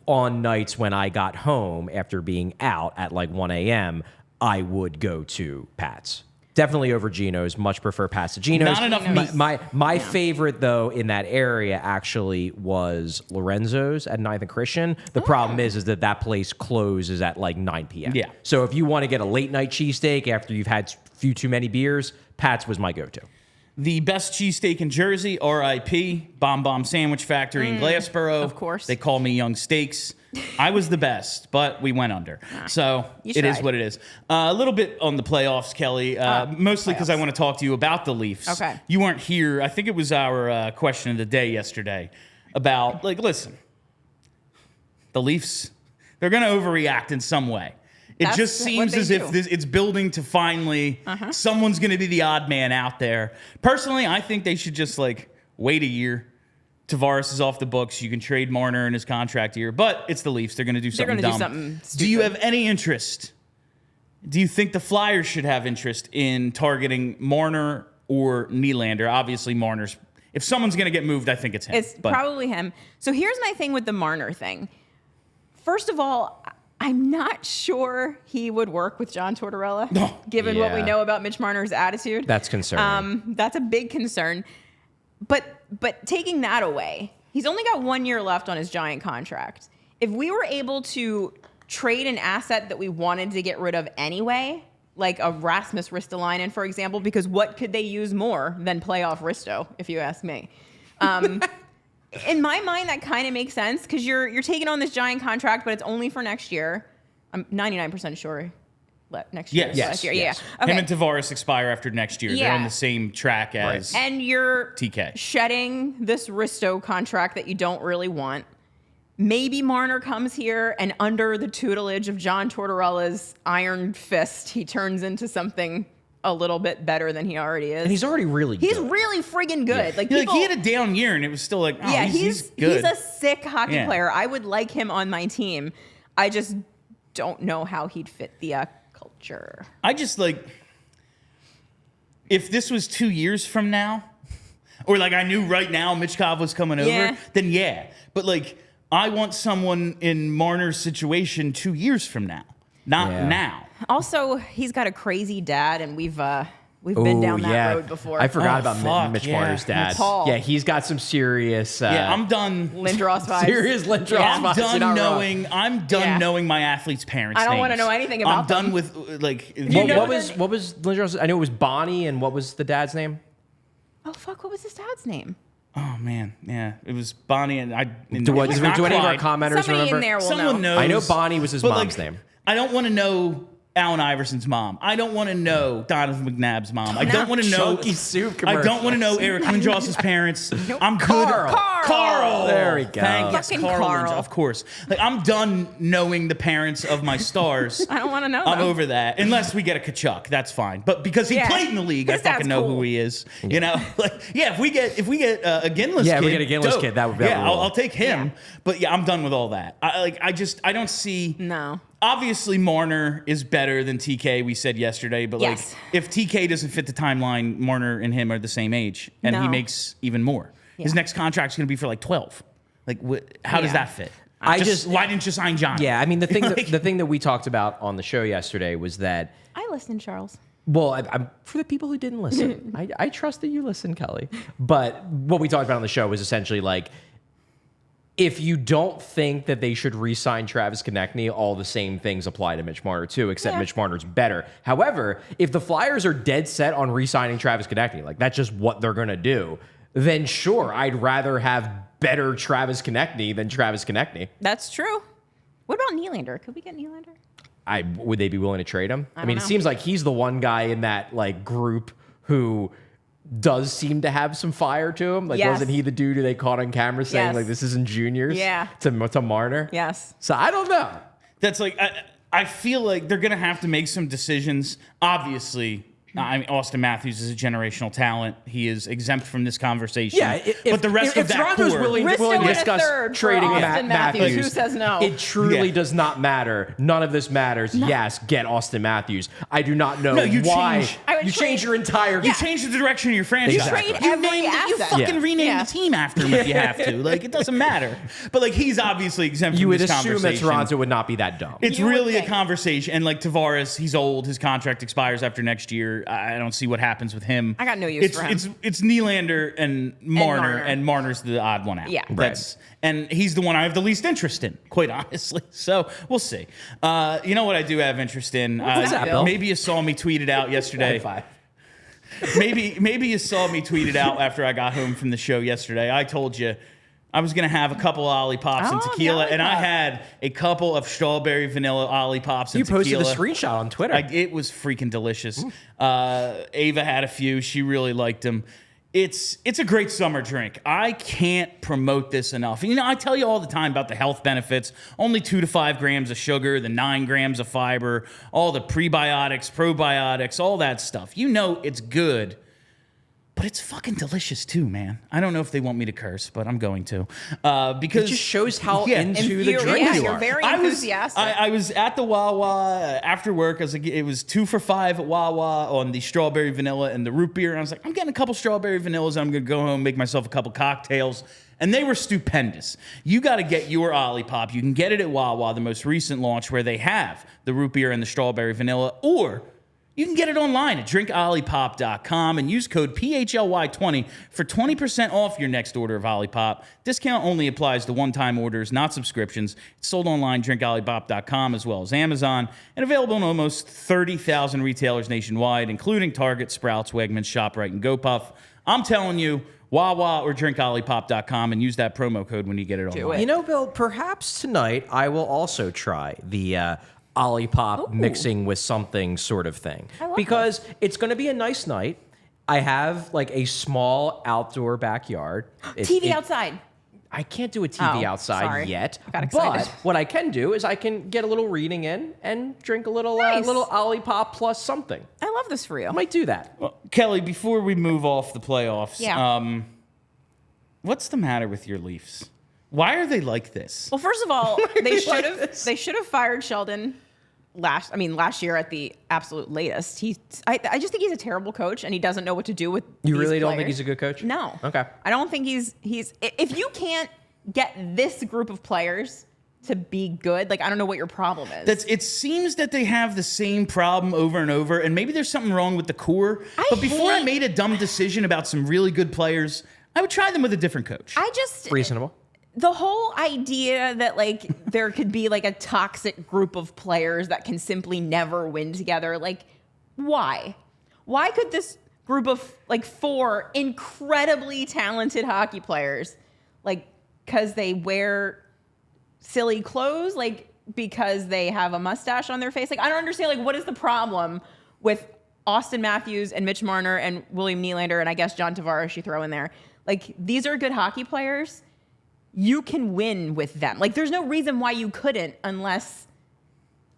on nights when I got home after being out at like 1 a.m., I would go to Pat's. Definitely over Geno's. Much prefer Pat's to Geno's. Not enough meat. My favorite, though, in that area actually was Lorenzo's at 9th and Christian. The problem is that place closes at like 9 p.m. Yeah. So if you want to get a late night cheesesteak after you've had a few too many beers, Pat's was my go-to. The best cheesesteak in Jersey, R.I.P. Bomb Sandwich Factory in Glassboro. Of course. They call me Young Steaks. I was the best, but we went under. So You it is tried. what it is. A little bit on the playoffs, Kelly, mostly because I want to talk to you about the Leafs. Okay. You weren't here. I think it was our question of the day yesterday about, like, listen, the Leafs, they're going to overreact in some way. It That's just what seems they as if do. it's building to finally someone's going to be the odd man out there. Personally, I think they should just like wait a year. Tavares is off the books. You can trade Marner in his contract year, but it's the Leafs. They're going to do something gonna do dumb. something Do you stupid. have any interest? Do you think the Flyers should have interest in targeting Marner or Nylander? Obviously, Marner's. If someone's going to get moved, I think it's him. It's But probably him. So here's my thing with the Marner thing. First of all, I'm not sure he would work with John Tortorella, given what we Yeah. know about Mitch Marner's attitude. That's concerning. That's a big concern. But taking that away, he's only got 1 year left on his giant contract. If we were able to trade an asset that we wanted to get rid of anyway, like a Rasmus Ristolainen, for example, because what could they use more than playoff Risto, if you ask me? In my mind, that kind of makes sense because you're taking on this giant contract, but it's only for next year. I'm 99% sure next year. Yes. Last year. Yes. Yeah. him and Tavares expire after next year. They're Yeah. on the same track as. And you're TK. shedding this Risto contract that you don't really want. Maybe Marner comes here and under the tutelage of John Tortorella's iron fist, he turns into something a little bit better than he already is. And he's already really good. He's really friggin' good. Like, Like, he had a down year, and it was still like, oh, he's good. He's a sick hockey player. I would like him on my team. I just don't know how he'd fit the culture. I just like, if this was 2 years from now, or like I knew right now Michkov was coming over, then yeah. But like, I want someone in Marner's situation 2 years from now, not now. Also, he's got a crazy dad, and we've been down that road before. I forgot about Mitch Marner's dad. Paul. Yeah, he's got some serious. I'm done. Lindros vibes. Serious Lindros vibes. I'm done knowing my athletes' parents. I don't want to know anything about I'm done with like. What was Lindros? I know it was Bonnie, and what was the dad's name? Oh fuck! What was his dad's name? Oh man, yeah, it was Bonnie and I. Do any of our commenters Somebody remember? in there will Someone know. knows. I know Bonnie was his mom's name. I don't want to know Allen Iverson's mom. I don't want to know Donovan McNabb's mom. I don't want to know Chunky Soup I commercial. don't want to know Eric Lindros's parents. I'm good. Carl. There we go. Yes, Fucking Carl. Carl. Of course. Like, I'm done knowing the parents of my stars. I don't want to know. I'm them. over that. Unless we get a Kachuk, that's fine. But because he played in the league, His I fucking dad's know cool. who he is. You know, like if we get a Ginless kid, we get a Ginless dope. kid, that would be I'll take him. But yeah, I'm done with all that. I don't see. No. Obviously, Marner is better than TK. We said yesterday, but Yes. like if TK doesn't fit the timeline, Marner and him are the same age, and he makes even more. Yeah. His next contract's going to be for like 12. Like, how does that fit? Why didn't you sign John? Yeah, I mean the thing that we talked about on the show yesterday was that. I listened, Charles. Well, I'm for the people who didn't listen, I trust that you listen, Kelly. But what we talked about on the show was essentially like, if you don't think that they should re-sign Travis Konechny, all the same things apply to Mitch Marner too, except Mitch Marner's better. However, if the Flyers are dead set on re-signing Travis Konechny, like that's just what they're gonna do, then sure, I'd rather have better Travis Konechny than Travis Konechny. That's true. What about Nylander? Could we get Nylander? Would they be willing to trade him? I mean, know. it seems like he's the one guy in that like group who does seem to have some fire to him. Like, wasn't he the dude who they caught on camera saying like this isn't juniors? Yeah. To Marner. Yes. So I don't know. That's like I feel like they're going to have to make some decisions. Obviously, I mean, Austin Matthews is a generational talent. He is exempt from this conversation. Yeah, but the rest of that Toronto's core, willing Risto to and a discuss third trading for Austin Matthews. Who says no? It truly does not matter. None of this matters. No. Yes, get Austin Matthews. I do not know why. You change your entire. You change the direction of your franchise. You trade every asset. You fucking rename the team after him if you have to. Like, it doesn't matter. But like, he's obviously exempt from this conversation. You would assume that Toronto would not be that dumb. It's really a conversation. And like Tavares, he's old. His contract expires after next year. I don't see what happens with him. I got no use for him. It's Nylander and Marner, and Marner's the odd one out. Yeah. And he's the one I have the least interest in, quite honestly. So we'll see. You know what I do have interest in? What's that, Bill? Maybe you saw me tweet it out yesterday. Maybe you saw me tweet it out after I got home from the show yesterday. I told you I was going to have a couple of Ollipops and tequila, and I had a couple of strawberry vanilla Ollipops and tequila. You posted a screenshot on Twitter. It was freaking delicious. Ava had a few. She really liked them. It's a great summer drink. I can't promote this enough. You know, I tell you all the time about the health benefits. Only 2 to 5 grams of sugar, the 9 grams of fiber, all the prebiotics, probiotics, all that stuff. You know it's good. But it's fucking delicious too, man. I don't know if they want me to curse, but I'm going to. Because it just shows how into the drink you you're are. very enthusiastic. I was at the Wawa after work. I was like, it was 2 for $5 at Wawa on the strawberry vanilla and the root beer. And I was like, I'm getting a couple strawberry vanillas. I'm going to go home, make myself a couple cocktails. And they were stupendous. You got to get your Ollipop. You can get it at Wawa, the most recent launch, where they have the root beer and the strawberry vanilla, or you can get it online at drinkollipop.com and use code PHLY20 for 20% off your next order of Ollipop. Discount only applies to one-time orders, not subscriptions. It's sold online, drinkollipop.com, as well as Amazon, and available in almost 30,000 retailers nationwide, including Target, Sprouts, Wegmans, ShopRite, and GoPuff. I'm telling you, Wawa or drinkollipop.com, and use that promo code when you get it online. You know, Bill, perhaps tonight I will also try the Ollipop mixing with something sort of thing. Because it's going to be a nice night. I have like a small outdoor backyard. TV outside. I can't do a TV outside sorry. yet. Got excited. But what I can do is I can get a little reading in and drink a little Nice. little Olipop plus something. I love this for you. I might do that. Well, Kelly, before we move off the playoffs, Yeah. What's the matter with your Leafs? Why are they like this? Well, first of all, they should have this? they should have fired Sheldon last year at the absolute latest. I just think he's a terrible coach and he doesn't know what to do with You these really don't think players. he's a good coach? No. Okay. I don't think he's if you can't get this group of players to be good, like I don't know what your problem is. It seems that they have the same problem over and over, and maybe there's something wrong with the core. But before I made a dumb decision about some really good players, I would try them with a different coach. Reasonable. The whole idea that like there could be like a toxic group of players that can simply never win together, like why? Why could this group of like 4 incredibly talented hockey players, like because they wear silly clothes, like because they have a mustache on their face, like I don't understand, like what is the problem with Austin Matthews and Mitch Marner and William Nylander and I guess John Tavares you throw in there? Like these are good hockey players. You can win with them. Like there's no reason why you couldn't unless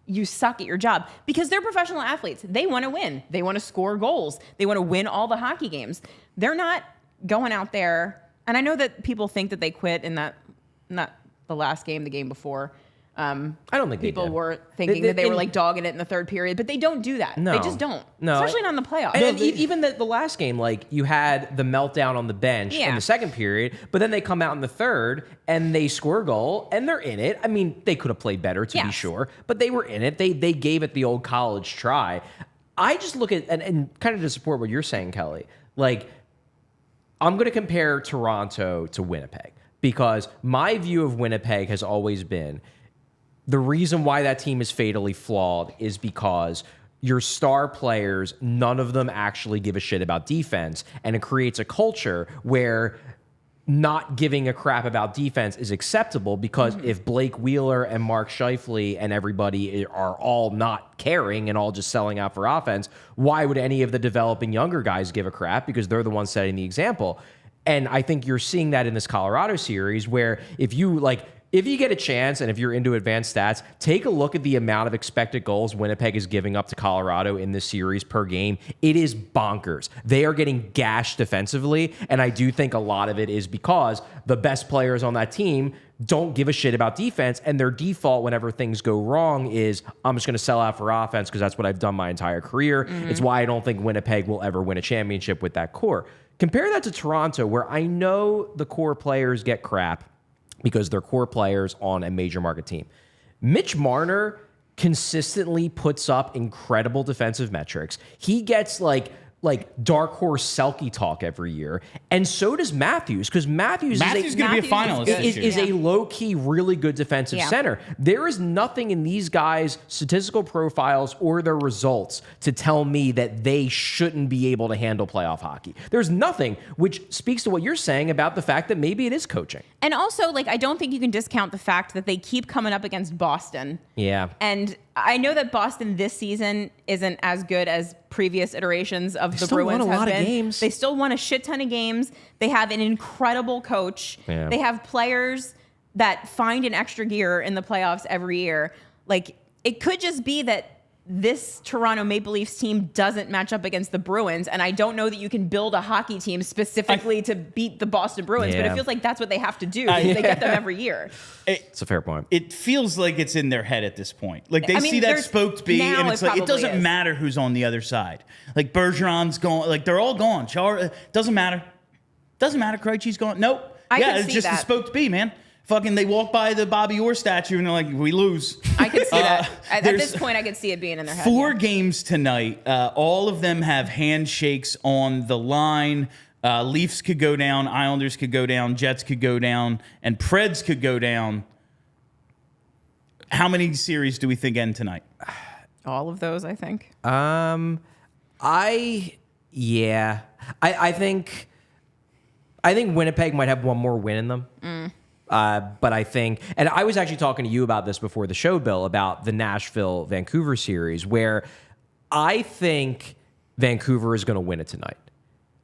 you suck at your job because they're professional athletes. They want to win. They want to score goals. They want to win all the hockey games. They're not going out there. And I know that people think that they quit in that, not the last game, the game before. I don't think people they did. were thinking that they were like dogging it in the third period, but they don't do that. No. They just don't. No. Especially not in the playoffs. And even the last game, like you had the meltdown on the bench in the second period, but then they come out in the third and they score a goal and they're in it. I mean, they could have played better to be sure, but they were in it. They gave it the old college try. I just look at, and kind of to support what you're saying, Kelly, like I'm going to compare Toronto to Winnipeg because my view of Winnipeg has always been the reason why that team is fatally flawed is because your star players, none of them actually give a shit about defense. And it creates a culture where not giving a crap about defense is acceptable because if Blake Wheeler and Mark Scheifele and everybody are all not caring and all just selling out for offense, why would any of the developing younger guys give a crap? Because they're the ones setting the example. And I think you're seeing that in this Colorado series where if you get a chance and if you're into advanced stats, take a look at the amount of expected goals Winnipeg is giving up to Colorado in this series per game. It is bonkers. They are getting gashed defensively, and I do think a lot of it is because the best players on that team don't give a shit about defense, and their default whenever things go wrong is, I'm just going to sell out for offense because that's what I've done my entire career. It's why I don't think Winnipeg will ever win a championship with that core. Compare that to Toronto, where I know the core players get crap because they're core players on a major market team. Mitch Marner consistently puts up incredible defensive metrics. He gets like dark horse Selke talk every year, and so does Matthews because Matthews is going to be a finalist this year. is a low-key, really good defensive center. There is nothing in these guys' statistical profiles or their results to tell me that they shouldn't be able to handle playoff hockey. There's nothing, which speaks to what you're saying about the fact that maybe it is coaching. And also, like, I don't think you can discount the fact that they keep coming up against Boston. Yeah. And I know that Boston this season isn't as good as previous iterations of the Won Bruins a have lot been. of games. They still won a shit ton of games. They have an incredible coach. Yeah. They have players that find an extra gear in the playoffs every year. Like, it could just be that this Toronto Maple Leafs team doesn't match up against the Bruins, and I don't know that you can build a hockey team specifically to beat the Boston Bruins, but it feels like that's what they have to do because they get them every year. It's a fair point. It feels like it's in their head at this point. Like they I mean, see that there's- spoked B, now and it's it like it probably doesn't is. matter who's on the other side. Like Bergeron's gone. Like they're all gone. Doesn't matter. Doesn't matter. Krejci's gone. Nope. I yeah, could it's see just the that. spoked B, man. Fucking, they walk by the Bobby Orr statue and they're like, we lose. I could see that. At there's this point, I could see it being in their head. 4 yeah. games tonight. All of them have handshakes on the line. Leafs could go down. Islanders could go down. Jets could go down. And Preds could go down. How many series do we think end tonight? All of those, I think. I think Winnipeg might have one more win in them. But I think, and I was actually talking to you about this before the show, Bill, about the Nashville-Vancouver series, where I think Vancouver is going to win it tonight.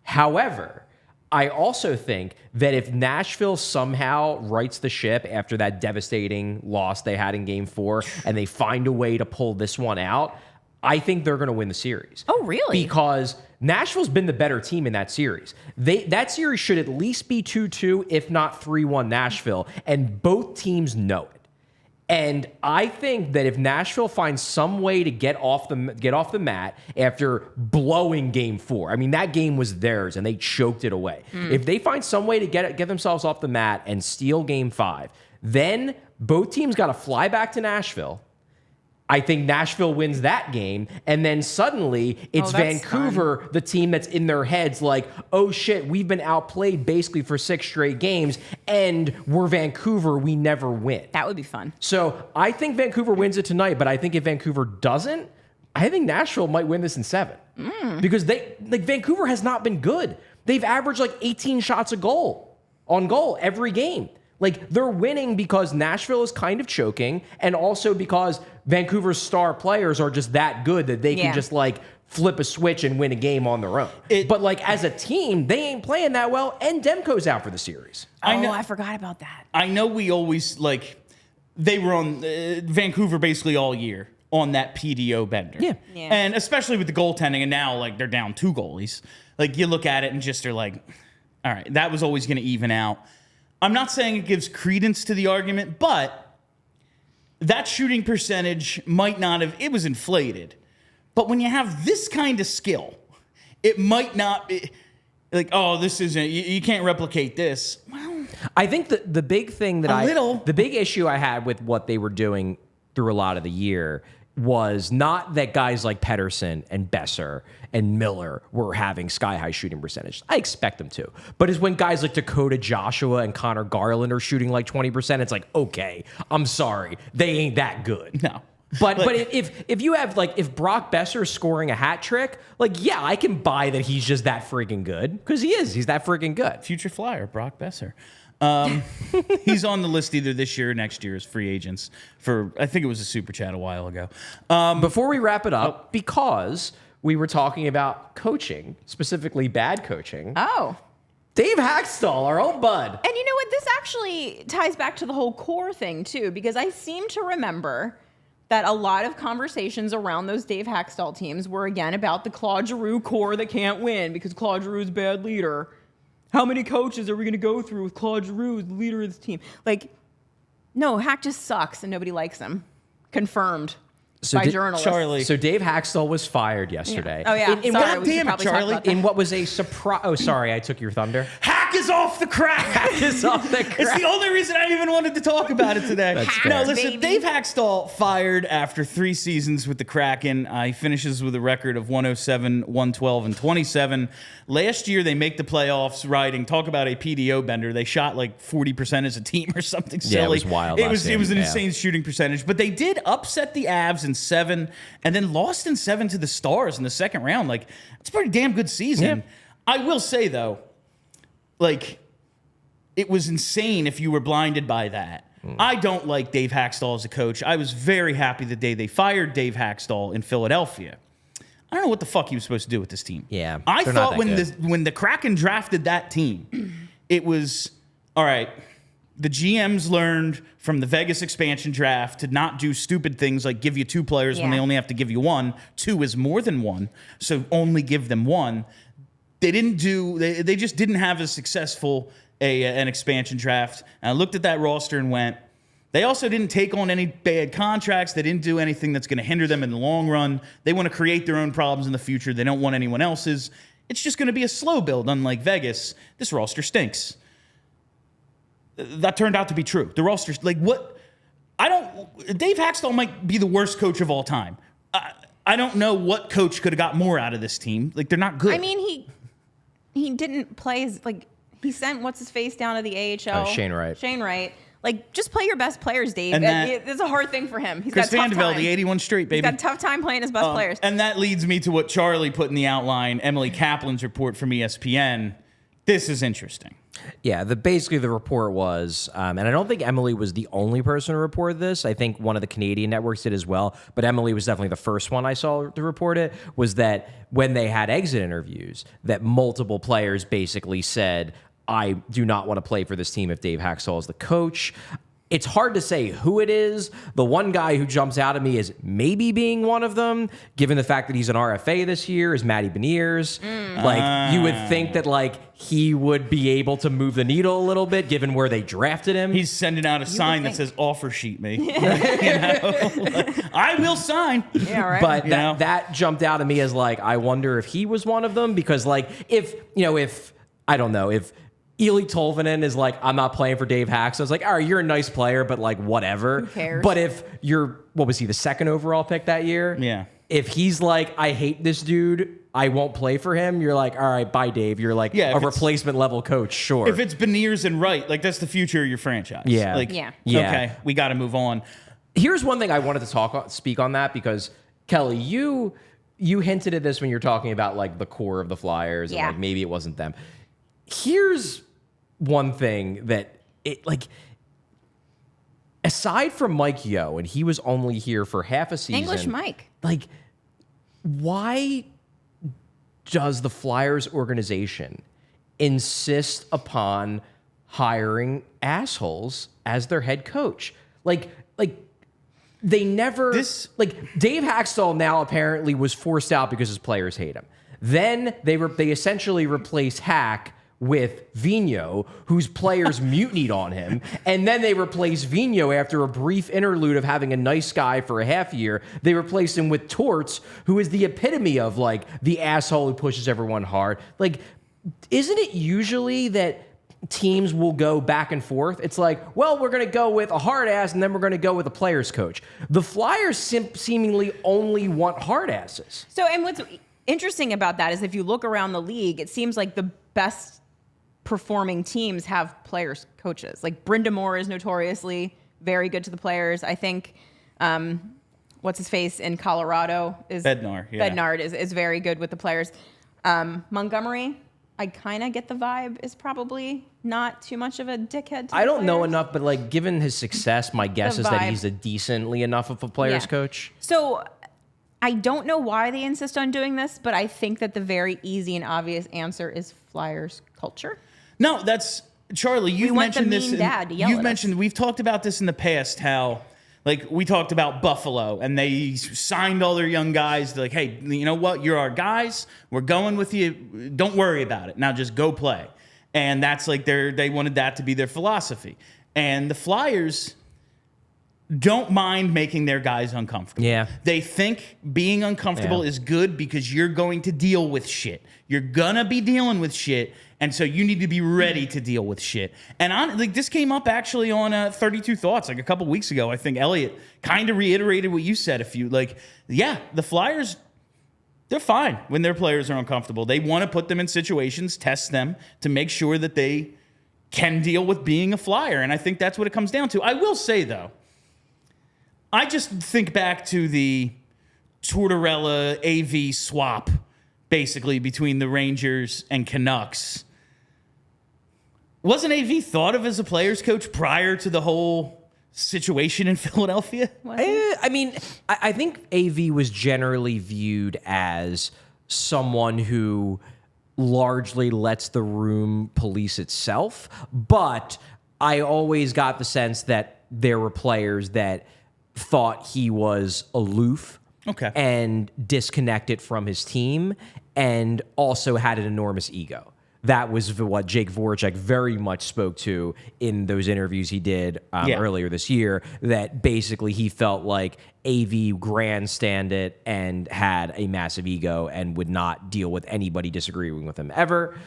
However, I also think that if Nashville somehow rights the ship after that devastating loss they had in Game 4 and they find a way to pull this one out, I think they're going to win the series. Oh, really? Because Nashville's been the better team in that series. That series should at least be 2-2, if not 3-1 Nashville, and both teams know it. And I think that if Nashville finds some way to get off the mat after blowing Game 4, I mean, that game was theirs and they choked it away. If they find some way to get themselves off the mat and steal Game 5, then both teams got to fly back to Nashville. I think Nashville wins that game, and then suddenly it's Vancouver, the team that's in their heads like, oh shit, we've been outplayed basically for 6 straight games, and we're Vancouver, we never win. That would be fun. So I think Vancouver wins it tonight, but I think if Vancouver doesn't, I think Nashville might win this in 7. Because Vancouver has not been good. They've averaged like 18 shots on goal every game. Like, they're winning because Nashville is kind of choking, and also because Vancouver's star players are just that good that they can just, like, flip a switch and win a game on their own. But, like, as a team, they ain't playing that well, and Demko's out for the series. I forgot about that. I know we always, like, they were on Vancouver basically all year on that PDO bender. Yeah. And especially with the goaltending, and now, like, they're down 2 goalies. Like, you look at it and just are like, all right, that was always going to even out. I'm not saying it gives credence to the argument, but that shooting percentage might not have, it was inflated. But when you have this kind of skill, it might not be like, oh, this isn't, you can't replicate this. Well, I think the big thing that the big issue I had with what they were doing through a lot of the year was not that guys like Pettersson and Besser and Miller were having sky-high shooting percentage. I expect them to. But it's when guys like Dakota Joshua and Connor Garland are shooting like 20%, it's like, okay, I'm sorry. They ain't that good. No. But if you have, like, if Brock Besser is scoring a hat trick, like, yeah, I can buy that he's just that freaking good. Because he is. He's that freaking good. Future Flyer, Brock Besser. He's on the list either this year or next year as free agents for, I think it was a super chat a while ago. Before we wrap it up, because we were talking about coaching, specifically bad coaching. Oh. Dave Hakstol, our old bud. And you know what? This actually ties back to the whole core thing, too, because I seem to remember that a lot of conversations around those Dave Hakstol teams were, again, about the Claude Giroux core that can't win because Claude Giroux is a bad leader. How many coaches are we going to go through with Claude Giroux as the leader of this team? Like, no, Hack just sucks and nobody likes him. Confirmed by journalists. Charlie. So Dave Hakstol was fired yesterday. Yeah. Oh, yeah. God damn it, Charlie. In what was a surprise. Oh, sorry, I took your thunder. Hack is off the crack. Hack is off the crack. It's the only reason I even wanted to talk about it today. No, listen, baby. Dave Hakstol fired after 3 seasons with the Kraken. He finishes with a record of 107, 112, and 27. Last year, they make the playoffs riding. Talk about a PDO bender. They shot like 40% as a team or something silly. Yeah, it was wild. It was an insane shooting percentage. But they did upset the Avs in 7 and then lost in 7 to the Stars in the second round. Like, it's a pretty damn good season. Yeah. I will say, though, like, it was insane if you were blinded by that. I don't like Dave Hakstol as a coach. I was very happy the day they fired Dave Hakstol in Philadelphia. I don't know what the fuck he was supposed to do with this team. Yeah, I thought when the Kraken drafted that team, it was, all right, the GMs learned from the Vegas expansion draft to not do stupid things like give you 2 players when they only have to give you 1. 2 is more than 1, so only give them 1. They just didn't have as successful an expansion draft. And I looked at that roster and went, they also didn't take on any bad contracts. They didn't do anything that's going to hinder them in the long run. They want to create their own problems in the future. They don't want anyone else's. It's just going to be a slow build, unlike Vegas. This roster stinks. That turned out to be true. The roster, like, what? Dave Hakstol might be the worst coach of all time. I don't know what coach could have got more out of this team. Like, they're not good. I mean, he didn't play he sent what's-his-face down to the AHL. Shane Wright. Like, just play your best players, Dave. And it's a hard thing for him. He's Chris got tough Vandevelde, time. the 81 Street, baby. He's got a tough time playing his best players. And that leads me to what Charlie put in the outline, Emily Kaplan's report from ESPN. This is interesting. Yeah, basically the report was, and I don't think Emily was the only person to report this. I think one of the Canadian networks did as well, but Emily was definitely the first one I saw to report it, was that when they had exit interviews, that multiple players basically said, I do not want to play for this team if Dave Hakstol is the coach. It's hard to say who it is. The one guy who jumps out at me is maybe being one of them, given the fact that he's an RFA this year, is Matty Beniers. Like, you would think that, like, he would be able to move the needle a little bit, given where they drafted him. He's sending out a sign that says offer sheet me. You know? I will sign. Yeah, right. But that jumped out at me as, like, I wonder if he was one of them, because, like, if I don't know, if Eeli Tolvanen is like, I'm not playing for Dave Hakstol. I was like, all right, you're a nice player, but like, whatever. Who cares? But if you're, what was he, the second overall pick that year? Yeah. If he's like, I hate this dude, I won't play for him, you're like, all right, bye, Dave. You're like a replacement level coach, sure. If it's Beniers and Wright, like, that's the future of your franchise. Yeah. Like, Yeah. okay, we got to move on. Here's one thing I wanted to speak on that, because Kelly, you hinted at this when you're talking about like the core of the Flyers, and like maybe it wasn't them. Here's one thing that aside from Mike Yeo, and he was only here for half a season. English Mike. Like, why does the Flyers organization insist upon hiring assholes as their head coach? Like they never, Dave Hakstol now apparently was forced out because his players hate him. Then they essentially replaced Hack with Vigneault, whose players mutinied on him. And then they replaced Vigneault after a brief interlude of having a nice guy for a half year. They replaced him with Torts, who is the epitome of like the asshole who pushes everyone hard. Like, isn't it usually that teams will go back and forth? It's like, well, we're going to go with a hard ass and then we're going to go with a players coach. The Flyers seemingly only want hard asses. So, and what's interesting about that is if you look around the league, it seems like the best performing teams have players coaches. Like Brenda Moore is notoriously very good to the players. I think what's his face in Colorado is Bednar is very good with the players. Montgomery, I kind of get the vibe, is probably not too much of a dickhead to I don't know enough, but like given his success, my guess is that he's a decently enough of a players coach. So I don't know why they insist on doing this, but I think that the very easy and obvious answer is Flyers culture. No, that's Charlie. You've mentioned this. We've talked about this in the past. How, like, we talked about Buffalo, and they signed all their young guys. They're like, hey, you know what? You're our guys. We're going with you. Don't worry about it. Now just go play. And that's like they wanted that to be their philosophy. And the Flyers don't mind making their guys uncomfortable. Yeah. They think being uncomfortable is good because you're going to deal with shit. You're gonna be dealing with shit, and so you need to be ready to deal with shit. And this came up actually on 32 Thoughts like a couple weeks ago. I think Elliot kind of reiterated what you said. The Flyers, they're fine when their players are uncomfortable. They want to put them in situations, test them to make sure that they can deal with being a Flyer, and I think that's what it comes down to. I will say though, I just think back to the Tortorella AV swap, basically, between the Rangers and Canucks. Wasn't AV thought of as a players coach prior to the whole situation in Philadelphia? I think AV was generally viewed as someone who largely lets the room police itself, but I always got the sense that there were players that thought he was aloof and disconnected from his team and also had an enormous ego. That was what Jake Voracek very much spoke to in those interviews he did earlier this year, that basically he felt like AV grandstanded and had a massive ego and would not deal with anybody disagreeing with him ever.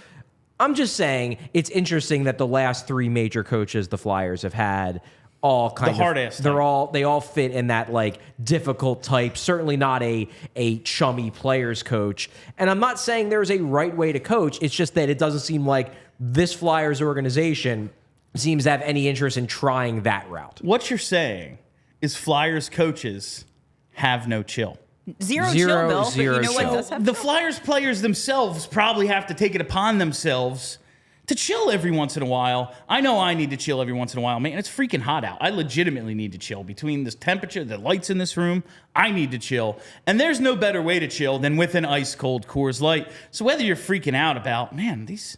I'm just saying it's interesting that the last three major coaches the Flyers have had all kind of hard ass. They all fit in that like difficult type. Certainly not a chummy players coach. And I'm not saying there's a right way to coach. It's just that it doesn't seem like this Flyers organization seems to have any interest in trying that route. What you're saying is Flyers coaches have no chill. Zero chill, Bill. The Flyers players themselves probably have to take it upon themselves to chill every once in a while. I know I need to chill every once in a while. Man, it's freaking hot out. I legitimately need to chill. Between this temperature, the lights in this room, I need to chill. And there's no better way to chill than with an ice-cold Coors Light. So whether you're freaking out about, man, these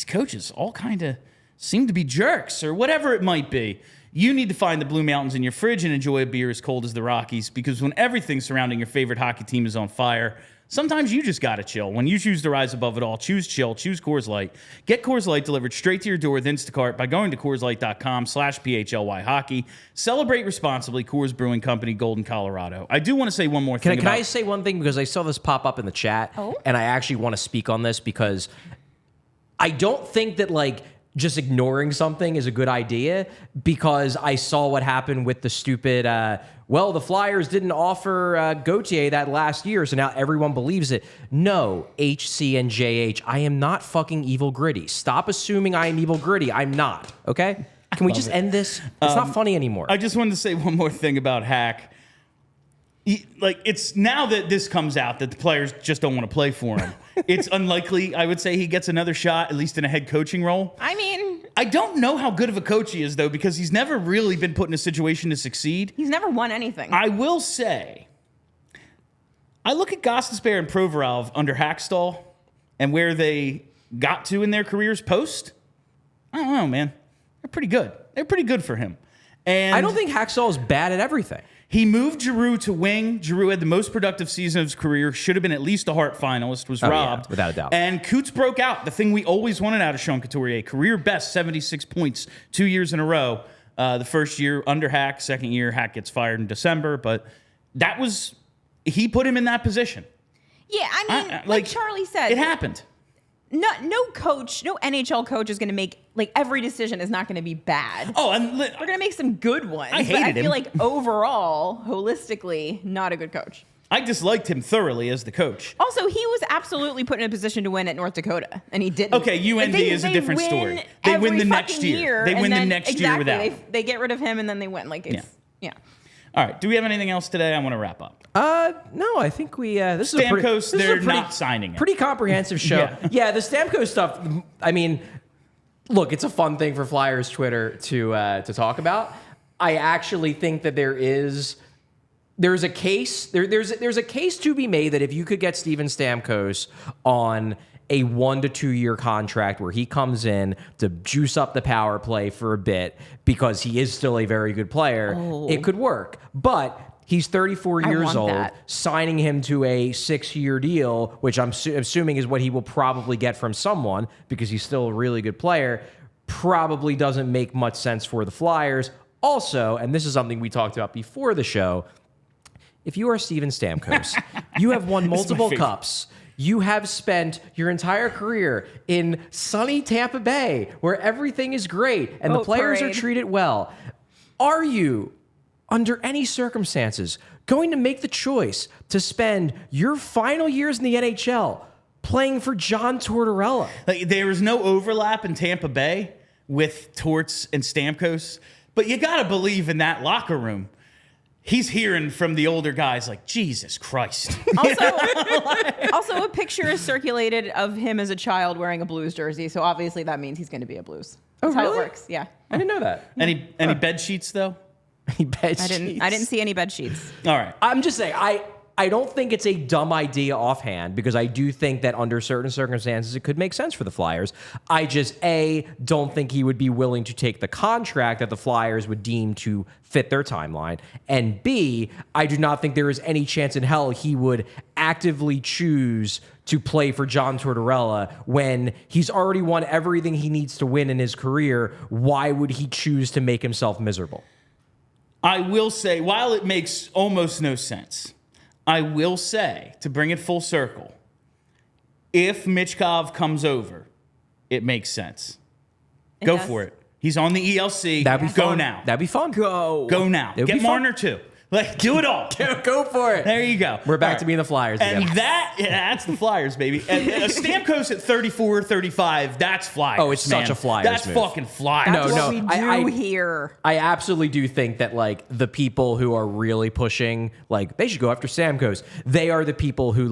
coaches all kind of seem to be jerks or whatever it might be, you need to find the Blue Mountains in your fridge and enjoy a beer as cold as the Rockies, because when everything surrounding your favorite hockey team is on fire, sometimes you just gotta chill. When you choose to rise above it all, choose chill, choose Coors Light. Get Coors Light delivered straight to your door with Instacart by going to CoorsLight.com/PHLY hockey. Celebrate responsibly. Coors Brewing Company, Golden, Colorado. I do want to say one more thing. Can I say one thing, because I saw this pop up in the chat, and I actually want to speak on this, because I don't think that just ignoring something is a good idea, because I saw what happened with the stupid, the Flyers didn't offer Gauthier that last year, so now everyone believes it. No, HC and JH, I am not fucking evil gritty. Stop assuming I am evil gritty. I'm not, okay? Can we just end this? It's not funny anymore. I just wanted to say one more thing about Hack. It's now that this comes out that the players just don't want to play for him. It's unlikely, I would say, he gets another shot, at least in a head coaching role. I mean, I don't know how good of a coach he is, though, because he's never really been put in a situation to succeed. he's never won anything. I will say, I look at Gostisbehere and Provorov under Hakstol and where they got to in their careers post. I don't know, man. They're pretty good. They're pretty good for him. And I don't think Hakstol is bad at everything. he moved Giroux to wing. Giroux had the most productive season of his career. Should have been at least a Hart finalist. Was robbed. Yeah, without a doubt. And Coots broke out. The thing we always wanted out of Sean Couturier. Career best, 76 points, 2 years in a row. The first year under Hack. Second year, Hack gets fired in December. But that was... He put him in that position. Yeah, I mean, like Charlie said... It happened. No coach, no NHL coach is going to make, every decision is not going to be bad. Oh, and we're going to make some good ones. I hated him. I feel like overall, holistically, not a good coach. I disliked him thoroughly as the coach. Also, he was absolutely put in a position to win at North Dakota, and he didn't. Okay, UND is a different story. They win the next year. They win the next year without him. They get rid of him, and then they win. Yeah. All right. Do we have anything else today? I want to wrap up. No, I think we. This Stamkos, is a they're not signing him. Pretty comprehensive show. Yeah, the Stamkos stuff. I mean, look, it's a fun thing for Flyers Twitter to talk about. I actually think that there's a case. There's a case to be made that if you could get Steven Stamkos on a 1 to 2 year contract where he comes in to juice up the power play for a bit because he is still a very good player, it could work. But he's 34 years old. Signing him to a 6-year deal, which I'm assuming is what he will probably get from someone because he's still a really good player, probably doesn't make much sense for the Flyers. Also, and this is something we talked about before the show, if you are Steven Stamkos, you have won multiple cups. You have spent your entire career in sunny Tampa Bay where everything is great and the players are treated well. Are you, under any circumstances, going to make the choice to spend your final years in the NHL playing for John Tortorella? There is no overlap in Tampa Bay with Torts and Stamkos, but you got to believe in that locker room. He's hearing from the older guys like, Jesus Christ. Also, a picture is circulated of him as a child wearing a Blues jersey, so obviously that means he's going to be a Blues. That's how it works. Yeah. I didn't know that. Any bed sheets though? Any bed sheets? I didn't see any bed sheets. All right. I'm just saying, I don't think it's a dumb idea offhand because I do think that under certain circumstances it could make sense for the Flyers. I just, A, don't think he would be willing to take the contract that the Flyers would deem to fit their timeline. And B, I do not think there is any chance in hell he would actively choose to play for John Tortorella when he's already won everything he needs to win in his career. Why would he choose to make himself miserable? I will say, while it makes almost no sense, I will say, to bring it full circle, if Michkov comes over, it makes sense. Go for it. He's on the ELC. That'd be fun. Go now. That'd be fun. Go now. Get Marner too. Do it all. Go for it. There you go. We're back to being the Flyers and again. That's the Flyers, baby. And Stamkos at 34, 35, that's Flyers. Oh, it's such a Flyers That's move. fucking Flyers. That's what we do here. I absolutely do think that, the people who are really pushing, they should go after Stamkos. They are the people who,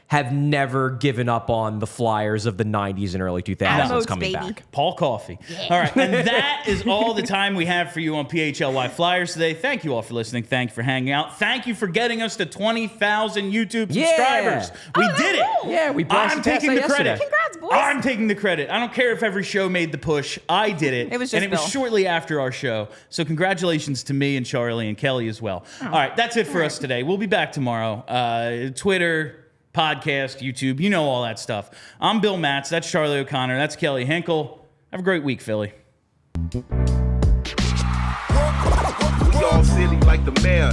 have never given up on the Flyers of the 90s and early 2000s Adamos, coming baby. back. Paul Coffey. All right, and that is all the time we have for you on PHLY Flyers today. Thank you all for listening. Thank you for hanging out. Thank you for getting us to 20,000 YouTube subscribers. We did it. Cool. Yeah, we brought I'm taking the credit. Congrats, boys. I'm taking the credit. I don't care if every show made the push. I did it. It was just and it was Bill. shortly after our show. So congratulations to me and Charlie and Kelly as well. All right, that's it for us today. We'll be back tomorrow. Twitter, podcast, YouTube, you know all that stuff. I'm Bill Matz. That's Charlie O'Connor. That's Kelly Hinkle. Have a great week, Philly. We all silly like the mayor.